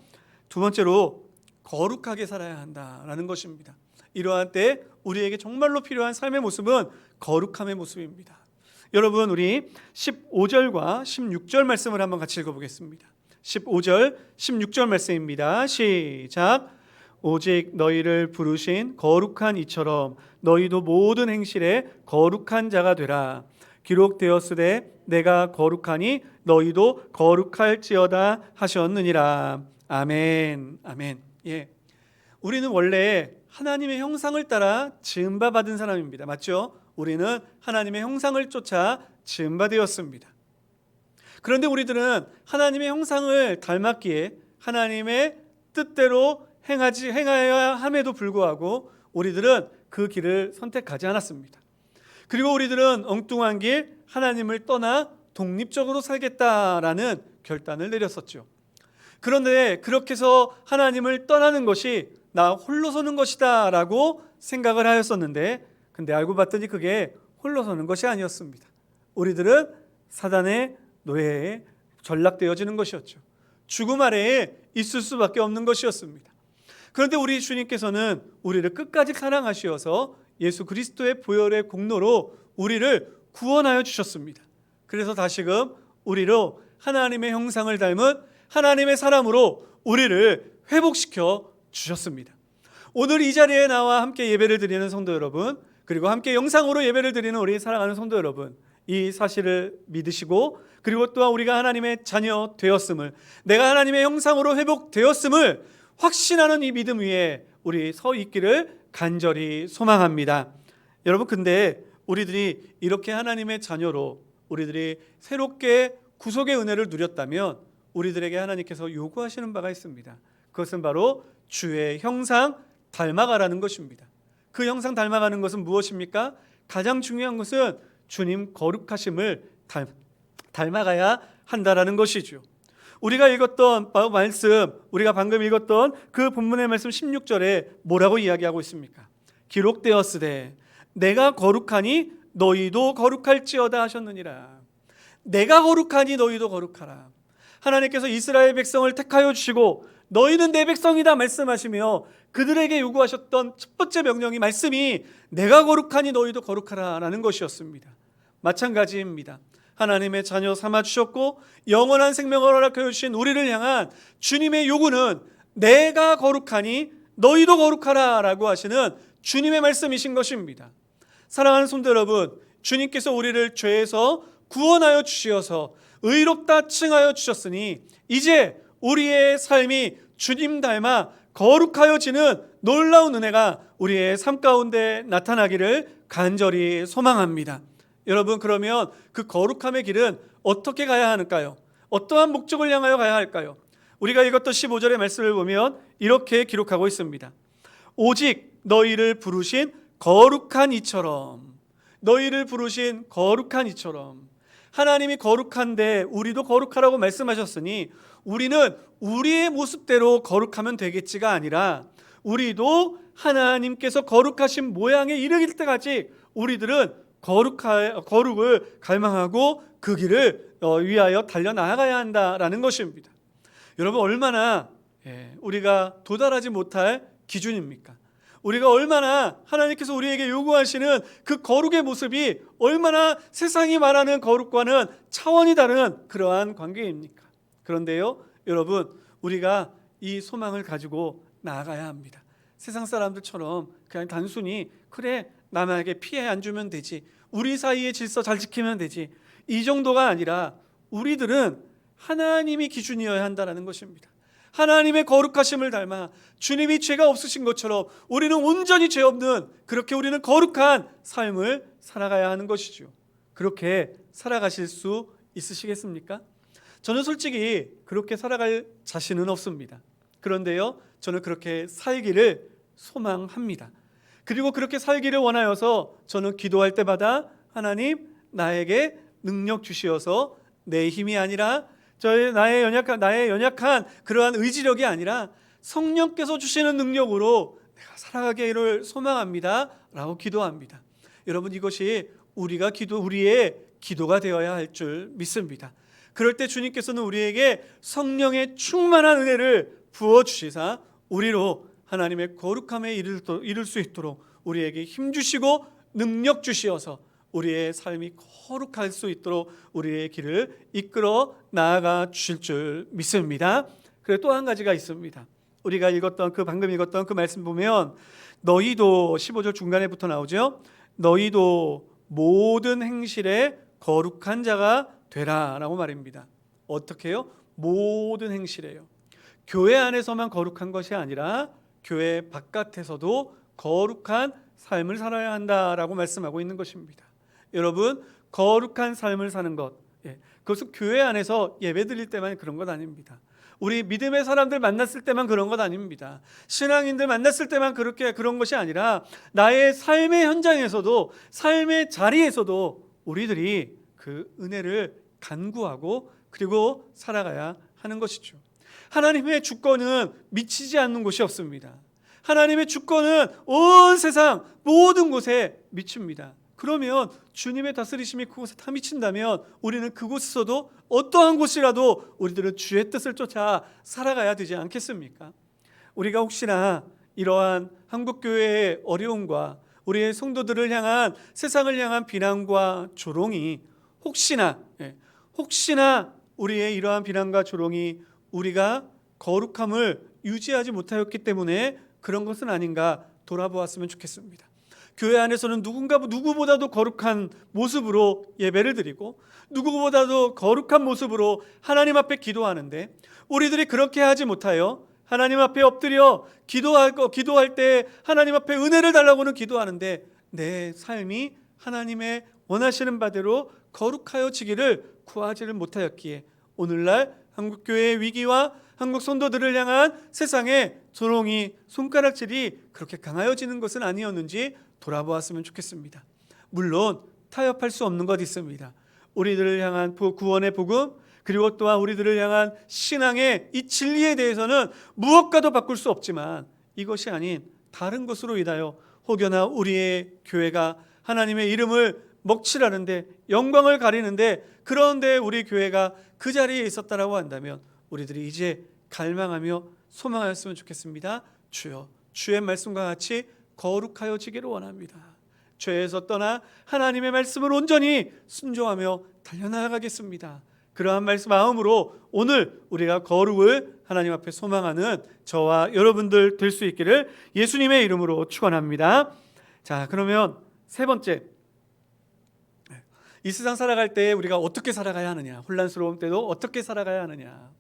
두 번째로, 거룩하게 살아야 한다라는 것입니다. 이러한 때 우리에게 정말로 필요한 삶의 모습은 거룩함의 모습입니다. 여러분, 우리 15절과 16절 말씀을 한번 같이 읽어보겠습니다. 15절 16절 말씀입니다. 시작. 오직 너희를 부르신 거룩한 이처럼 너희도 모든 행실에 거룩한 자가 되라. 기록되었으되 내가 거룩하니 너희도 거룩할지어다 하셨느니라. 아멘. 아멘. 예, 우리는 원래 하나님의 형상을 따라 지음 바 받은 사람입니다. 맞죠? 우리는 하나님의 형상을 쫓아 지음 바 되었습니다. 그런데 우리들은 하나님의 형상을 닮았기에 하나님의 뜻대로 행하여야 함에도 불구하고 우리들은 그 길을 선택하지 않았습니다. 그리고 우리들은 엉뚱한 길, 하나님을 떠나 독립적으로 살겠다라는 결단을 내렸었죠. 그런데 그렇게 해서 하나님을 떠나는 것이 나 홀로 서는 것이다 라고 생각을 하였었는데, 근데 알고 봤더니 그게 홀로 서는 것이 아니었습니다. 우리들은 사단의 노예에 전락되어지는 것이었죠. 죽음 아래에 있을 수밖에 없는 것이었습니다. 그런데 우리 주님께서는 우리를 끝까지 사랑하시어서 예수 그리스도의 보혈의 공로로 우리를 구원하여 주셨습니다. 그래서 다시금 우리로 하나님의 형상을 닮은 하나님의 사람으로 우리를 회복시켜 주셨습니다. 오늘 이 자리에 나와 함께 예배를 드리는 성도 여러분, 그리고 함께 영상으로 예배를 드리는 우리 사랑하는 성도 여러분, 이 사실을 믿으시고 그리고 또한 우리가 하나님의 자녀 되었음을, 내가 하나님의 형상으로 회복되었음을 확신하는 이 믿음 위에 우리 서 있기를 간절히 소망합니다. 여러분, 근데 우리들이 이렇게 하나님의 자녀로 우리들이 새롭게 구속의 은혜를 누렸다면 우리들에게 하나님께서 요구하시는 바가 있습니다. 그것은 바로 주의 형상 닮아가라는 것입니다. 그 형상 닮아가는 것은 무엇입니까? 가장 중요한 것은 주님 거룩하심을 닮아가야 한다라는 것이죠. 우리가 읽었던 말씀, 우리가 방금 읽었던 그 본문의 말씀 16절에 뭐라고 이야기하고 있습니까? 기록되었으되 내가 거룩하니 너희도 거룩할지어다 하셨느니라. 내가 거룩하니 너희도 거룩하라. 하나님께서 이스라엘 백성을 택하여 주시고 너희는 내 백성이다 말씀하시며 그들에게 요구하셨던 첫 번째 명령이, 말씀이 내가 거룩하니 너희도 거룩하라 라는 것이었습니다. 마찬가지입니다. 하나님의 자녀 삼아 주셨고 영원한 생명을 허락하여 주신 우리를 향한 주님의 요구는 내가 거룩하니 너희도 거룩하라 라고 하시는 주님의 말씀이신 것입니다. 사랑하는 성도 여러분, 주님께서 우리를 죄에서 구원하여 주시어서 의롭다 칭하여 주셨으니 이제 우리의 삶이 주님 닮아 거룩하여지는 놀라운 은혜가 우리의 삶 가운데 나타나기를 간절히 소망합니다. 여러분, 그러면 그 거룩함의 길은 어떻게 가야 하는가요? 어떠한 목적을 향하여 가야 할까요? 우리가 읽었던 15절의 말씀을 보면 이렇게 기록하고 있습니다. 오직 너희를 부르신 거룩한 이처럼, 너희를 부르신 거룩한 이처럼. 하나님이 거룩한데 우리도 거룩하라고 말씀하셨으니 우리는 우리의 모습대로 거룩하면 되겠지가 아니라 우리도 하나님께서 거룩하신 모양에 이르길 때까지 우리들은 거룩을 갈망하고 그 길을 위하여 달려나가야 한다라는 것입니다. 여러분, 얼마나 우리가 도달하지 못할 기준입니까? 우리가 얼마나 하나님께서 우리에게 요구하시는 그 거룩의 모습이 얼마나 세상이 말하는 거룩과는 차원이 다른 그러한 관계입니까? 그런데요, 여러분, 우리가 이 소망을 가지고 나아가야 합니다. 세상 사람들처럼 그냥 단순히 그래 남에게 피해 안 주면 되지, 우리 사이의 질서 잘 지키면 되지, 이 정도가 아니라 우리들은 하나님이 기준이어야 한다는 것입니다. 하나님의 거룩하심을 닮아 주님이 죄가 없으신 것처럼 우리는 온전히 죄 없는, 그렇게 우리는 거룩한 삶을 살아가야 하는 것이죠. 그렇게 살아가실 수 있으시겠습니까? 저는 솔직히 그렇게 살아갈 자신은 없습니다. 그런데요, 저는 그렇게 살기를 소망합니다. 그리고 그렇게 살기를 원하여서 저는 기도할 때마다 하나님, 나에게 능력 주시어서 내 힘이 아니라 나의 연약한 그러한 의지력이 아니라 성령께서 주시는 능력으로 내가 살아가기를 소망합니다 라고 기도합니다. 여러분, 이것이 우리의 기도가 되어야 할 줄 믿습니다. 그럴 때 주님께서는 우리에게 성령의 충만한 은혜를 부어주시사 우리로 하나님의 거룩함에 이를 수 있도록 우리에게 힘 주시고 능력 주시어서 우리의 삶이 거룩할 수 있도록 우리의 길을 이끌어 나아가 주실 줄 믿습니다. 그리고 또 한 가지가 있습니다. 우리가 방금 읽었던 그 말씀 보면 너희도 15절 중간에부터 나오죠. 너희도 모든 행실에 거룩한 자가 되라 라고 말입니다. 어떻게요? 모든 행실에요. 교회 안에서만 거룩한 것이 아니라 교회 바깥에서도 거룩한 삶을 살아야 한다라고 말씀하고 있는 것입니다. 여러분, 거룩한 삶을 사는 것, 그것은 교회 안에서 예배 드릴 때만 그런 것 아닙니다. 우리 믿음의 사람들 만났을 때만 그런 것 아닙니다. 신앙인들 만났을 때만 그런 것이 아니라 나의 삶의 현장에서도, 삶의 자리에서도 우리들이 그 은혜를 간구하고 그리고 살아가야 하는 것이죠. 하나님의 주권은 미치지 않는 곳이 없습니다. 하나님의 주권은 온 세상 모든 곳에 미칩니다. 그러면 주님의 다스리심이 그곳에 다 미친다면 우리는 그곳에서도 어떠한 곳이라도 우리들은 주의 뜻을 쫓아 살아가야 되지 않겠습니까? 우리가 혹시나 이러한 한국교회의 어려움과 우리의 성도들을 향한, 세상을 향한 비난과 조롱이 혹시나 우리의 이러한 비난과 조롱이 우리가 거룩함을 유지하지 못하였기 때문에 그런 것은 아닌가 돌아보았으면 좋겠습니다. 교회 안에서는 누구보다도 거룩한 모습으로 예배를 드리고 누구보다도 거룩한 모습으로 하나님 앞에 기도하는데 우리들이 그렇게 하지 못하여 하나님 앞에 엎드려 기도할 때 하나님 앞에 은혜를 달라고는 기도하는데 내 삶이 하나님의 원하시는 바대로 거룩하여지기를 구하지를 못하였기에 오늘날 한국교회의 위기와 한국 성도들을 향한 세상의 조롱이, 손가락질이 그렇게 강하여지는 것은 아니었는지 돌아보았으면 좋겠습니다. 물론 타협할 수 없는 것 있습니다. 우리들을 향한 구원의 복음, 그리고 또한 우리들을 향한 신앙의 이 진리에 대해서는 무엇과도 바꿀 수 없지만 이것이 아닌 다른 것으로 인하여 혹여나 우리의 교회가 하나님의 이름을 먹칠하는데, 영광을 가리는데, 그런데 우리 교회가 그 자리에 있었다라고 한다면 우리들이 이제 갈망하며 소망하였으면 좋겠습니다. 주여, 주의 말씀과 같이 거룩하여지기를 원합니다. 죄에서 떠나 하나님의 말씀을 온전히 순종하며 달려나가겠습니다. 그러한 마음으로 오늘 우리가 거룩을 하나님 앞에 소망하는 저와 여러분들 될 수 있기를 예수님의 이름으로 축원합니다. 자, 그러면 세 번째, 이 세상 살아갈 때 우리가 어떻게 살아가야 하느냐, 혼란스러운 때도 어떻게 살아가야 하느냐,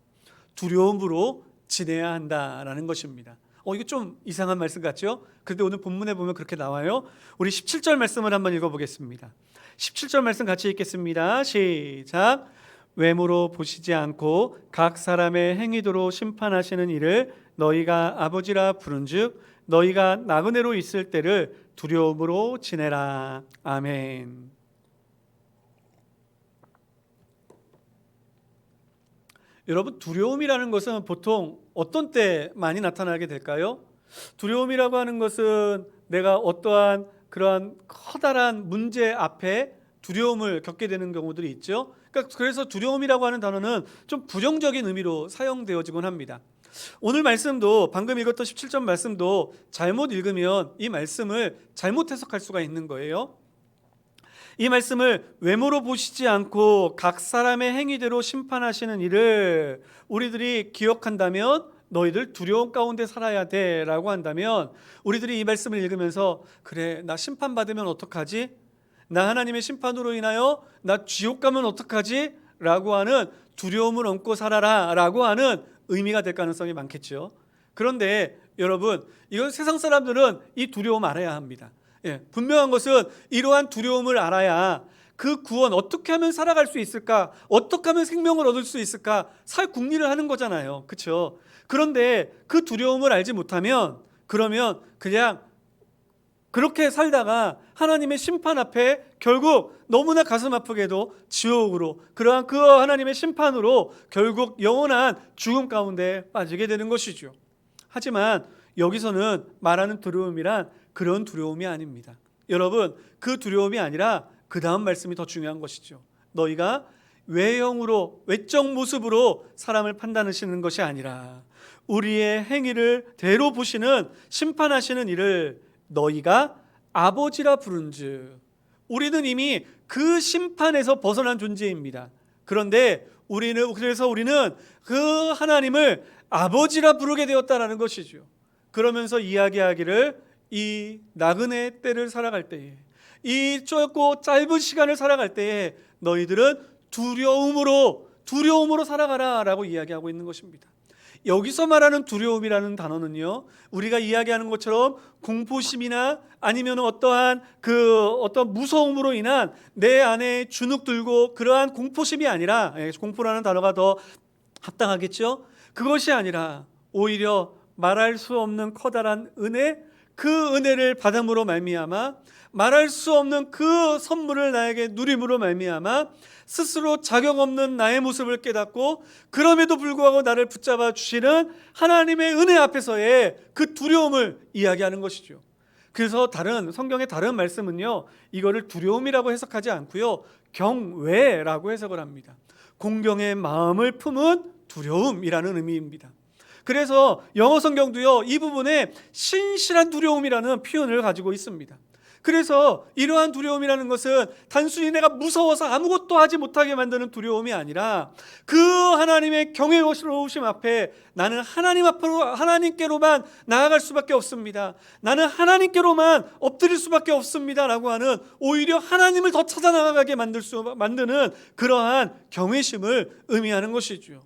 두려움으로 지내야 한다라는 것입니다. 이거 좀 이상한 말씀 같죠? 그런데 오늘 본문에 보면 그렇게 나와요. 우리 17절 말씀을 한번 읽어보겠습니다. 17절 말씀 같이 읽겠습니다. 시작. 외모로 보시지 않고 각 사람의 행위도로 심판하시는 이를 너희가 아버지라 부른즉 너희가 나그네로 있을 때를 두려움으로 지내라. 아멘. 여러분, 두려움이라는 것은 보통 어떤 때 많이 나타나게 될까요? 두려움이라고 하는 것은 내가 어떠한 그러한 커다란 문제 앞에 두려움을 겪게 되는 경우들이 있죠. 그래서 두려움이라고 하는 단어는 좀 부정적인 의미로 사용되어지곤 합니다. 오늘 말씀도, 방금 읽었던 17절 말씀도 잘못 읽으면 이 말씀을 잘못 해석할 수가 있는 거예요. 이 말씀을 외모로 보시지 않고 각 사람의 행위대로 심판하시는 일을 우리들이 기억한다면, 너희들 두려움 가운데 살아야 돼 라고 한다면, 우리들이 이 말씀을 읽으면서 그래, 나 심판받으면 어떡하지? 나 하나님의 심판으로 인하여 나 지옥 가면 어떡하지? 라고 하는 두려움을 얹고 살아라 라고 하는 의미가 될 가능성이 많겠죠. 그런데 여러분, 이건 세상 사람들은 이 두려움 알아야 합니다. 분명한 것은 이러한 두려움을 알아야 그 구원, 어떻게 하면 살아갈 수 있을까? 어떻게 하면 생명을 얻을 수 있을까? 살 궁리를 하는 거잖아요. 그렇죠? 그런데 그 두려움을 알지 못하면, 그러면 그냥 그렇게 살다가 하나님의 심판 앞에 결국 너무나 가슴 아프게도 지옥으로, 그러한 그 하나님의 심판으로 결국 영원한 죽음 가운데 빠지게 되는 것이죠. 하지만 여기서는 말하는 두려움이란 그런 두려움이 아닙니다. 여러분, 그 두려움이 아니라 그 다음 말씀이 더 중요한 것이죠. 너희가 외형으로, 외적 모습으로 사람을 판단하시는 것이 아니라 우리의 행위를 대로 보시는, 심판하시는 이를 너희가 아버지라 부른즉, 우리는 이미 그 심판에서 벗어난 존재입니다. 그런데 그래서 우리는 그 하나님을 아버지라 부르게 되었다라는 것이죠. 그러면서 이야기하기를, 이 나그네 때를 살아갈 때에, 이 짧고 짧은 시간을 살아갈 때에 너희들은 두려움으로 살아가라 라고 이야기하고 있는 것입니다. 여기서 말하는 두려움이라는 단어는요, 우리가 이야기하는 것처럼 공포심이나 아니면 어떤 무서움으로 인한 내 안에 주눅 들고 그러한 공포심이 아니라, 공포라는 단어가 더 합당하겠죠? 그것이 아니라 오히려 말할 수 없는 커다란 은혜, 그 은혜를 받음으로 말미암아, 말할 수 없는 그 선물을 나에게 누림으로 말미암아 스스로 자격 없는 나의 모습을 깨닫고, 그럼에도 불구하고 나를 붙잡아 주시는 하나님의 은혜 앞에서의 그 두려움을 이야기하는 것이죠. 그래서 성경의 다른 말씀은요, 이거를 두려움이라고 해석하지 않고요, 경외라고 해석을 합니다. 공경의 마음을 품은 두려움이라는 의미입니다. 그래서 영어 성경도요, 이 부분에 신실한 두려움이라는 표현을 가지고 있습니다. 그래서 이러한 두려움이라는 것은 단순히 내가 무서워서 아무것도 하지 못하게 만드는 두려움이 아니라, 그 하나님의 경외로우심 앞에 나는 하나님 앞으로, 하나님께로만 나아갈 수밖에 없습니다, 나는 하나님께로만 엎드릴 수밖에 없습니다 라고 하는, 오히려 하나님을 더 찾아나가게 만드는 그러한 경외심을 의미하는 것이죠.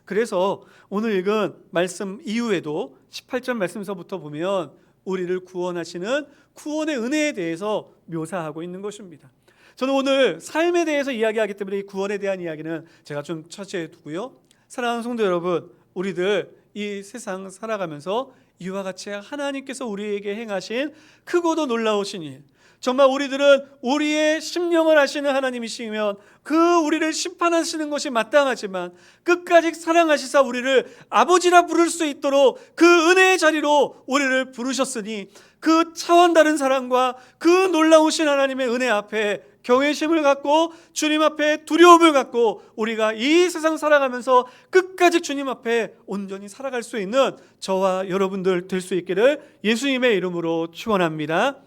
그래서 오늘 읽은 말씀 이후에도 18절 말씀서부터 보면 우리를 구원하시는 구원의 은혜에 대해서 묘사하고 있는 것입니다. 저는 오늘 삶에 대해서 이야기하기 때문에 이 구원에 대한 이야기는 제가 좀 첫째에 두고요. 사랑하는 성도 여러분, 우리들 이 세상 살아가면서 이와 같이 하나님께서 우리에게 행하신 크고도 놀라우신 일, 정말 우리들은 우리의 심령을 아시는 하나님이시면 그 우리를 심판하시는 것이 마땅하지만 끝까지 사랑하시사 우리를 아버지라 부를 수 있도록 그 은혜의 자리로 우리를 부르셨으니, 그 차원 다른 사랑과 그 놀라우신 하나님의 은혜 앞에 경외심을 갖고, 주님 앞에 두려움을 갖고 우리가 이 세상 살아가면서 끝까지 주님 앞에 온전히 살아갈 수 있는 저와 여러분들 될 수 있기를 예수님의 이름으로 축원합니다.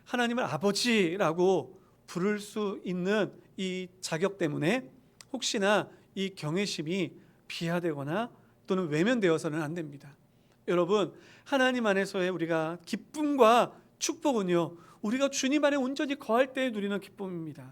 하나님을 아버지라고 부를 수 있는 이 자격 때문에 혹시나 이 경외심이 비하되거나 또는 외면되어서는 안 됩니다. 여러분, 하나님 안에서의 우리가 기쁨과 축복은요, 우리가 주님 안에 온전히 거할 때 누리는 기쁨입니다.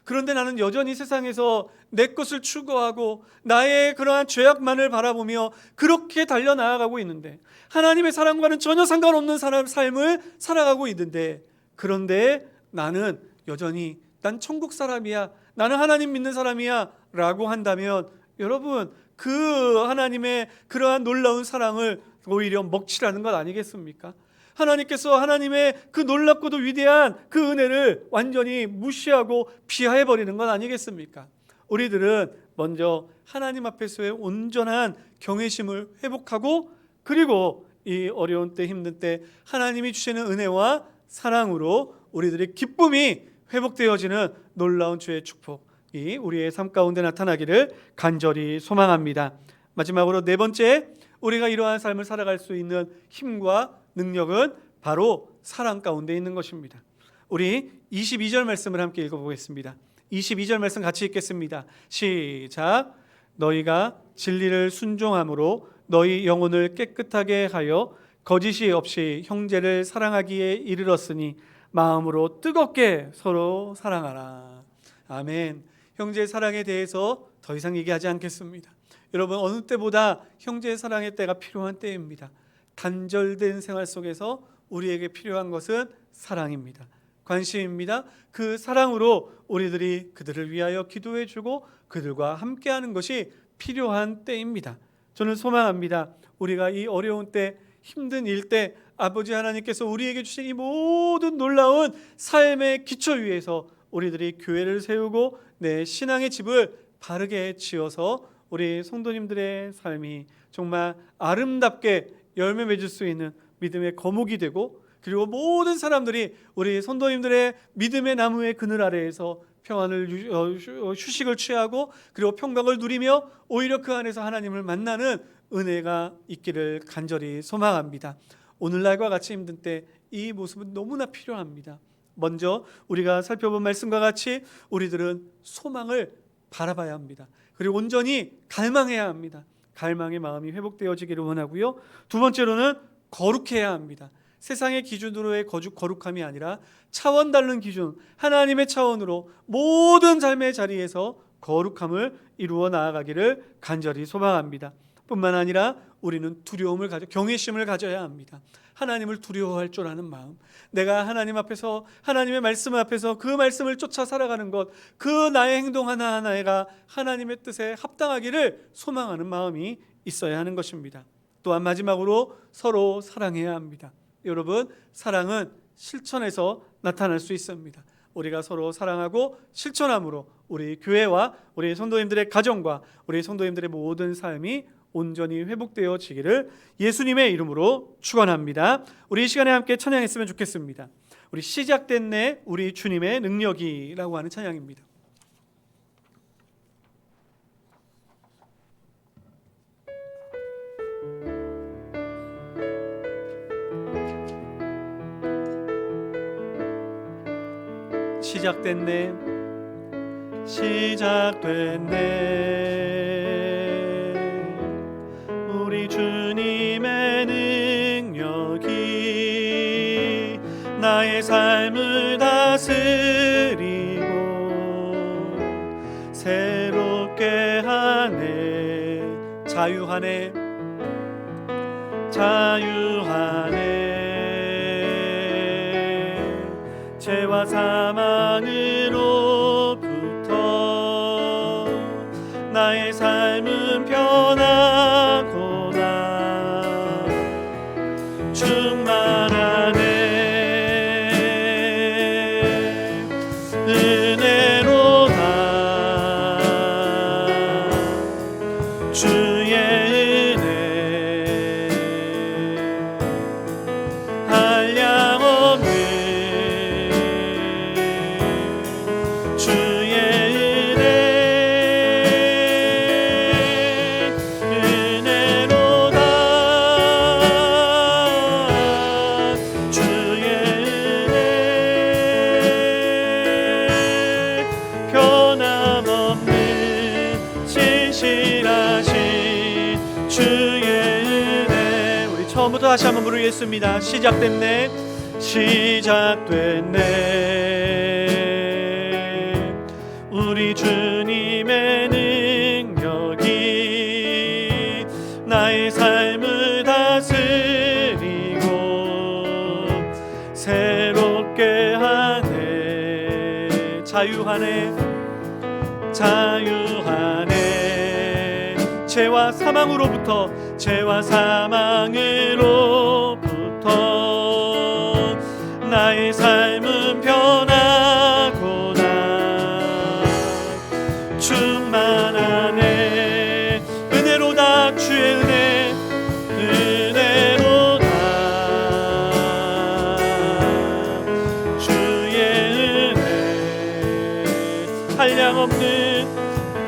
그런데 나는 여전히 세상에서 내 것을 추구하고 나의 그러한 죄악만을 바라보며 그렇게 달려나아가고 있는데, 하나님의 사랑과는 전혀 상관없는 삶을 살아가고 있는데, 그런데 나는 여전히 난 천국 사람이야, 나는 하나님 믿는 사람이야 라고 한다면, 여러분, 그 하나님의 그러한 놀라운 사랑을 오히려 먹칠하는 것 아니겠습니까? 하나님께서 하나님의 그 놀랍고도 위대한 그 은혜를 완전히 무시하고 비하해버리는 것 아니겠습니까? 우리들은 먼저 하나님 앞에서의 온전한 경외심을 회복하고, 그리고 이 어려운 때, 힘든 때 하나님이 주시는 은혜와 사랑으로 우리들의 기쁨이 회복되어지는 놀라운 주의 축복이 우리의 삶 가운데 나타나기를 간절히 소망합니다. 마지막으로 네 번째, 우리가 이러한 삶을 살아갈 수 있는 힘과 능력은 바로 사랑 가운데 있는 것입니다. 우리 22절 말씀을 함께 읽어보겠습니다. 22절 말씀 같이 읽겠습니다. 시작. 너희가 진리를 순종함으로 너희 영혼을 깨끗하게 하여 거짓이 없이 형제를 사랑하기에 이르렀으니 마음으로 뜨겁게 서로 사랑하라. 아멘. 형제의 사랑에 대해서 더 이상 얘기하지 않겠습니다. 여러분, 어느 때보다 형제의 사랑의 때가 필요한 때입니다. 단절된 생활 속에서 우리에게 필요한 것은 사랑입니다. 관심입니다. 그 사랑으로 우리들이 그들을 위하여 기도해주고 그들과 함께하는 것이 필요한 때입니다. 저는 소망합니다. 우리가 이 어려운 때, 힘든 일 때 아버지 하나님께서 우리에게 주신 이 모든 놀라운 삶의 기초 위에서 우리들이 교회를 세우고 내 신앙의 집을 바르게 지어서 우리 성도님들의 삶이 정말 아름답게 열매 맺을 수 있는 믿음의 거목이 되고, 그리고 모든 사람들이 우리 성도님들의 믿음의 나무의 그늘 아래에서 평안을 휴식을 취하고 그리고 평강을 누리며 오히려 그 안에서 하나님을 만나는 은혜가 있기를 간절히 소망합니다. 오늘날과 같이 힘든 때 이 모습은 너무나 필요합니다. 먼저 우리가 살펴본 말씀과 같이 우리들은 소망을 바라봐야 합니다. 그리고 온전히 갈망해야 합니다. 갈망의 마음이 회복되어지기를 원하고요. 두 번째로는 거룩해야 합니다. 세상의 기준으로의 거룩함이 아니라 차원 다른 기준, 하나님의 차원으로 모든 삶의 자리에서 거룩함을 이루어 나아가기를 간절히 소망합니다. 뿐만 아니라 우리는 두려움을 가져 경외심을 가져야 합니다. 하나님을 두려워할 줄 아는 마음, 내가 하나님 앞에서 하나님의 말씀 앞에서 그 말씀을 쫓아 살아가는 것, 그 나의 행동 하나하나가 하나님의 뜻에 합당하기를 소망하는 마음이 있어야 하는 것입니다. 또한 마지막으로 서로 사랑해야 합니다. 여러분, 사랑은 실천에서 나타날 수 있습니다. 우리가 서로 사랑하고 실천함으로 우리 교회와 우리 성도님들의 가정과 우리 성도님들의 모든 삶이 온전히 회복되어지기를 예수님의 이름으로 축원합니다. 우리 이 시간에 함께 찬양했으면 좋겠습니다. 우리 시작됐네 우리 주님의 능력이라고 하는 찬양입니다. 시작됐네 시작됐네 우리 주님의 능력이 나의 삶을 다스리고 새롭게 하네 자유하네 죄와 사망으로부터 나의 삶은 변하고나 충만하네 은혜로다 주의 은혜 한량없는 주의 은혜 은혜로다 주의 은혜 변함없는 신실하신 주의 은혜. 우리 처음부터 다시 한번 부르겠습니다. 시작됐네 시작됐네 우리 주님의 능력이 나의 삶을 다스리고 새롭게 하네 자유하네 죄와 사망으로부터 나의 삶은 변하고나 충만한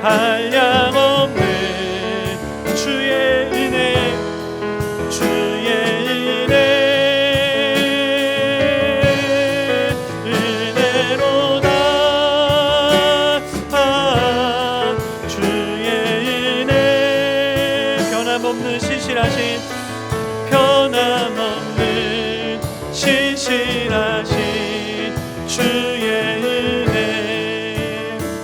한량없는 주의 은혜, 주의 은혜, 은혜로다. 주의 은혜, 변함없는 신실하신, 변함없는 신실하신 주의 은혜.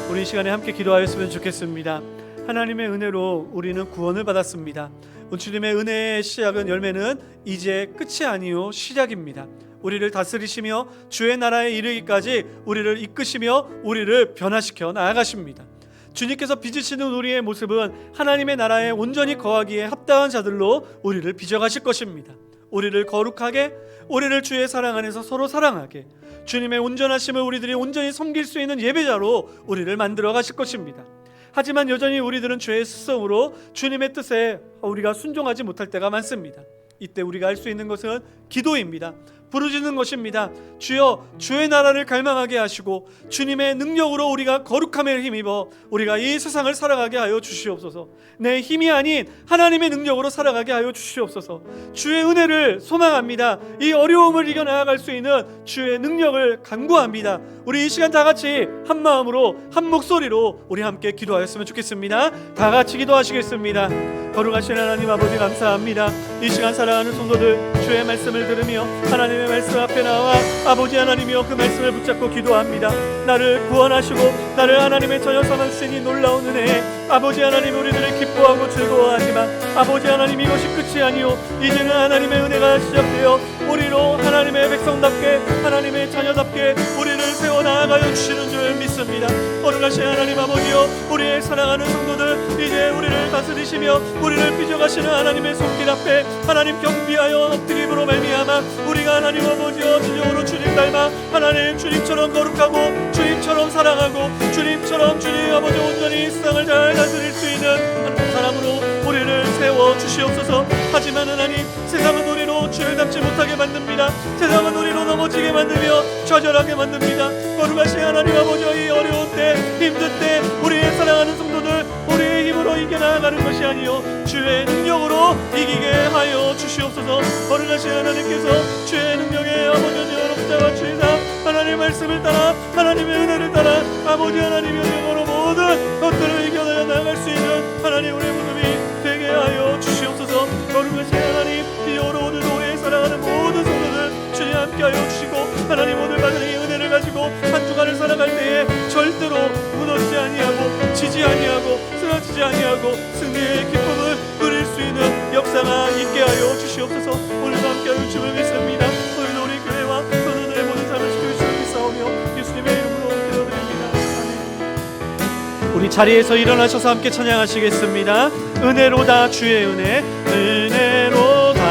우리 이 시간에 함께 기도하였으면 좋겠습니다. 하나님의 은혜로 우리는 구원을 받았습니다. 주님의 은혜의 시작은, 열매는 이제 끝이 아니요 시작입니다. 우리를 다스리시며 주의 나라에 이르기까지 우리를 이끄시며 우리를 변화시켜 나아가십니다. 주님께서 빚으시는 우리의 모습은 하나님의 나라에 온전히 거하기에 합당한 자들로 우리를 빚어가실 것입니다. 우리를 거룩하게, 우리를 주의 사랑 안에서 서로 사랑하게, 주님의 온전하심을 우리들이 온전히 섬길 수 있는 예배자로 우리를 만들어 가실 것입니다. 하지만 여전히 우리들은 죄의 습성으로 주님의 뜻에 우리가 순종하지 못할 때가 많습니다. 이때 우리가 할 수 있는 것은 기도입니다. 부르짖는 것입니다. 주여, 주의 나라를 갈망하게 하시고 주님의 능력으로 우리가 거룩함에 힘입어 우리가 이 세상을 살아가게 하여 주시옵소서. 내 힘이 아닌 하나님의 능력으로 살아가게 하여 주시옵소서. 주의 은혜를 소망합니다. 이 어려움을 이겨나갈 수 있는 주의 능력을 간구합니다. 우리 이 시간 다 같이 한 마음으로 한 목소리로 우리 함께 기도하였으면 좋겠습니다. 다 같이 기도하시겠습니다. 거룩하신 하나님 아버지, 감사합니다. 이 시간 살아가는 성도들, 주의 말씀을 들으며 하나님의 말씀 앞에 나와 아버지 하나님이여 그 말씀을 붙잡고 기도합니다. 나를 구원하시고 나를 하나님의 자녀 삼으시니 놀라운 은혜에 아버지 하나님, 우리들을 기뻐하고 즐거워하지만 아버지 하나님, 이것이 끝이 아니요 이제는 하나님의 은혜가 시작되어 우리로 하나님의 백성답게, 하나님의 자녀답게 우리를 세워나가여 주시는 줄 믿습니다. 거룩하신 하나님 아버지여, 우리의 사랑하는 성도들, 이제 우리를 다스리시며 우리를 빚어가시는 하나님의 손길 앞에 하나님 경비하여 엎드림으로 말미암아 우리가 하나님 아버지여 진정으로 주님 닮아 하나님 주님처럼 거룩하고 주님처럼 사랑하고 주님처럼 주님 아버지 온전히 이 세상을 잘 다스릴 수 있는 한 사람으로 우리를 세워 주시옵소서. 하지만 하나님, 세상은 우리로 주를 닮지 못하게 만듭니다. 세상은 우리로 넘어지게 만들며 좌절하게 만듭니다. 거룩하신 하나님 아버지여, 이 어려운 때, 힘든 때 우리의 사랑하는 성도들, 우리의 힘으로 이겨나가는 것이 아니요 주의 능력으로 이기게 하여 주시옵소서. 거룩하신 하나님께서 주의 능력에 아버지 여러분자와 주의사 하나님의 말씀을 따라 하나님의 은혜를 따라 아버지 하나님의 능력으로 모든 것들을 이겨내어 나갈 수 있는 하나님 우리의 모습이 되게 하여 주시옵소서. 거룩하신 하나님, 이 어려운 도에 사랑하는 모든 성도들 주님 함께 하여 주시고 하나님, 오늘 받은 이 은혜를 가지고 한 주간을 살아갈 때에 절대로 무너지지 아니하고 지지 아니하고 쓰러지지 아니하고 승리의 기쁨을 누릴 수 있는 역사가 있게 하여 주시옵소서. 오늘도 함께 하여 주심을 믿습니다. 오늘도 우리 교회와 성도들의 모든 삶을 지켜주시며 싸우며 예수님의 이름으로 기도드립니다. 아멘. 우리 자리에서 일어나셔서 함께 찬양하시겠습니다. 은혜로다 주의 은혜, 은혜로다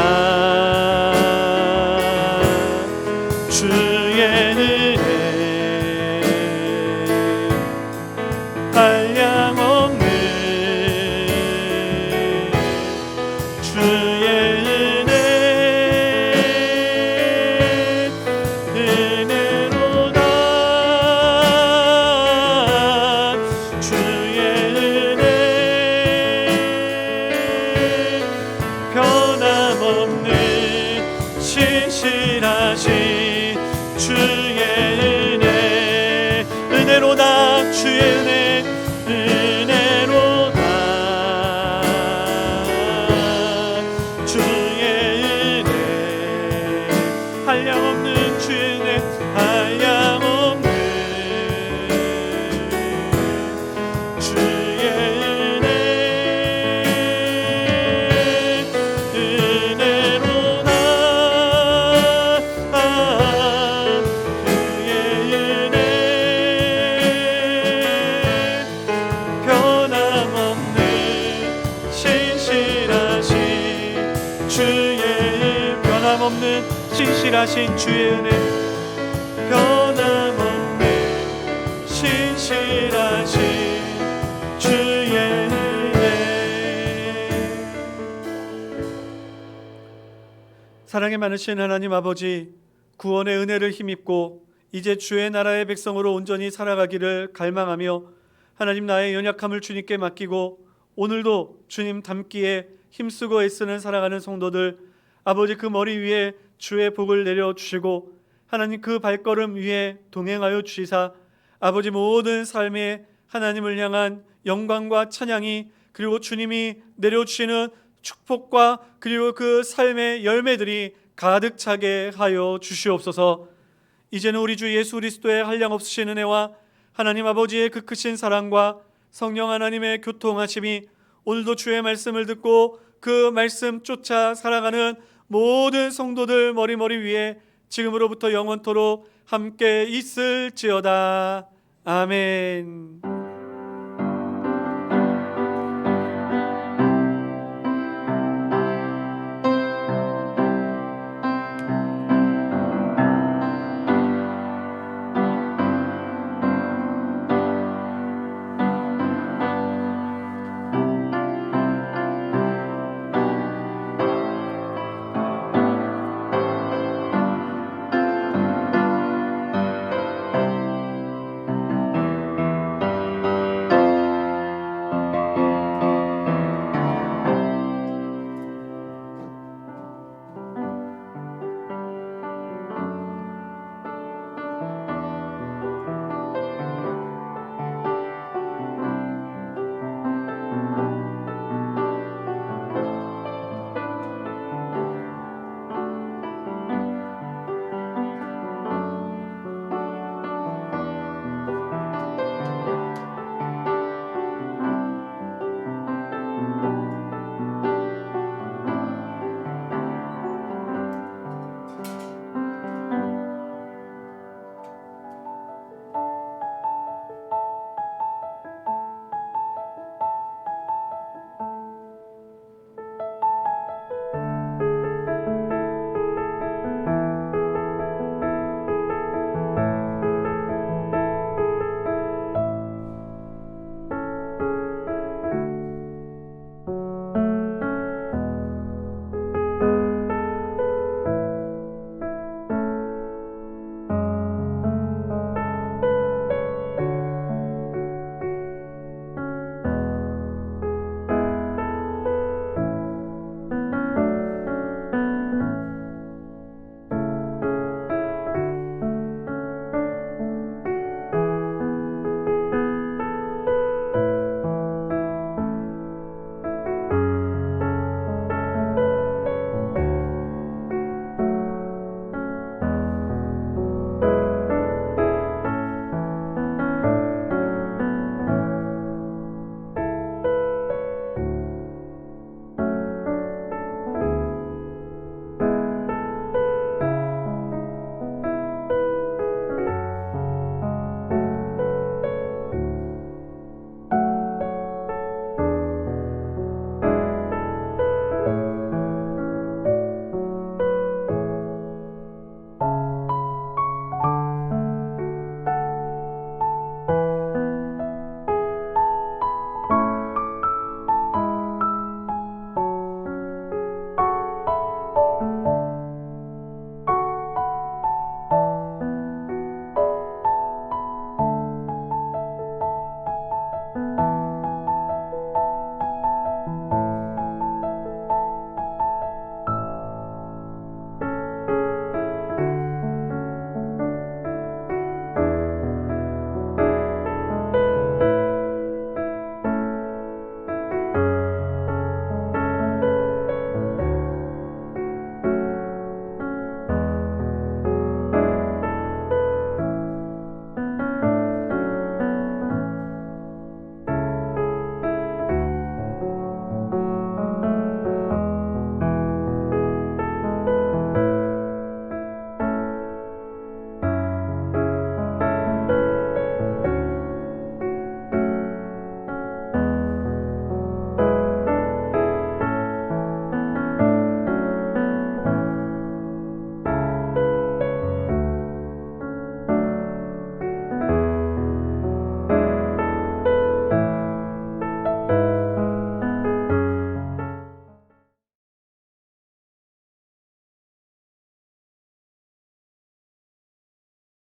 주의 은혜, 한량없는 주의 은혜, 은혜로다 주의 은혜, 변함없는 신실하신 주의 은혜, 은혜로다 주의 은혜, 은혜로다 주의 은혜, 한량없는 주의 은혜, 한량없는 주의 은혜, 은혜로다 주의 은혜, 변함없는 신실하신 주의, 변함없는 신실하신 주의 은혜, 변함없는 신실하신 주의 은혜. 사랑이 많으신 하나님 아버지, 구원의 은혜를 힘입고 이제 주의 나라의 백성으로 온전히 살아가기를 갈망하며 하나님, 나의 연약함을 주님께 맡기고 오늘도 주님 닮기에 힘쓰고 애쓰는 살아가는 성도들, 아버지 그 머리 위에 주의 복을 내려주시고 하나님 그 발걸음 위에 동행하여 주시사 아버지 모든 삶에 하나님을 향한 영광과 찬양이, 그리고 주님이 내려주시는 축복과 그리고 그 삶의 열매들이 가득 차게 하여 주시옵소서. 이제는 우리 주 예수 그리스도의 한량없으신 은혜와 하나님 아버지의 그 크신 사랑과 성령 하나님의 교통하심이 오늘도 주의 말씀을 듣고 그 말씀 쫓아 살아가는 모든 성도들 머리 위에 지금으로부터 영원토록 함께 있을지어다. 아멘.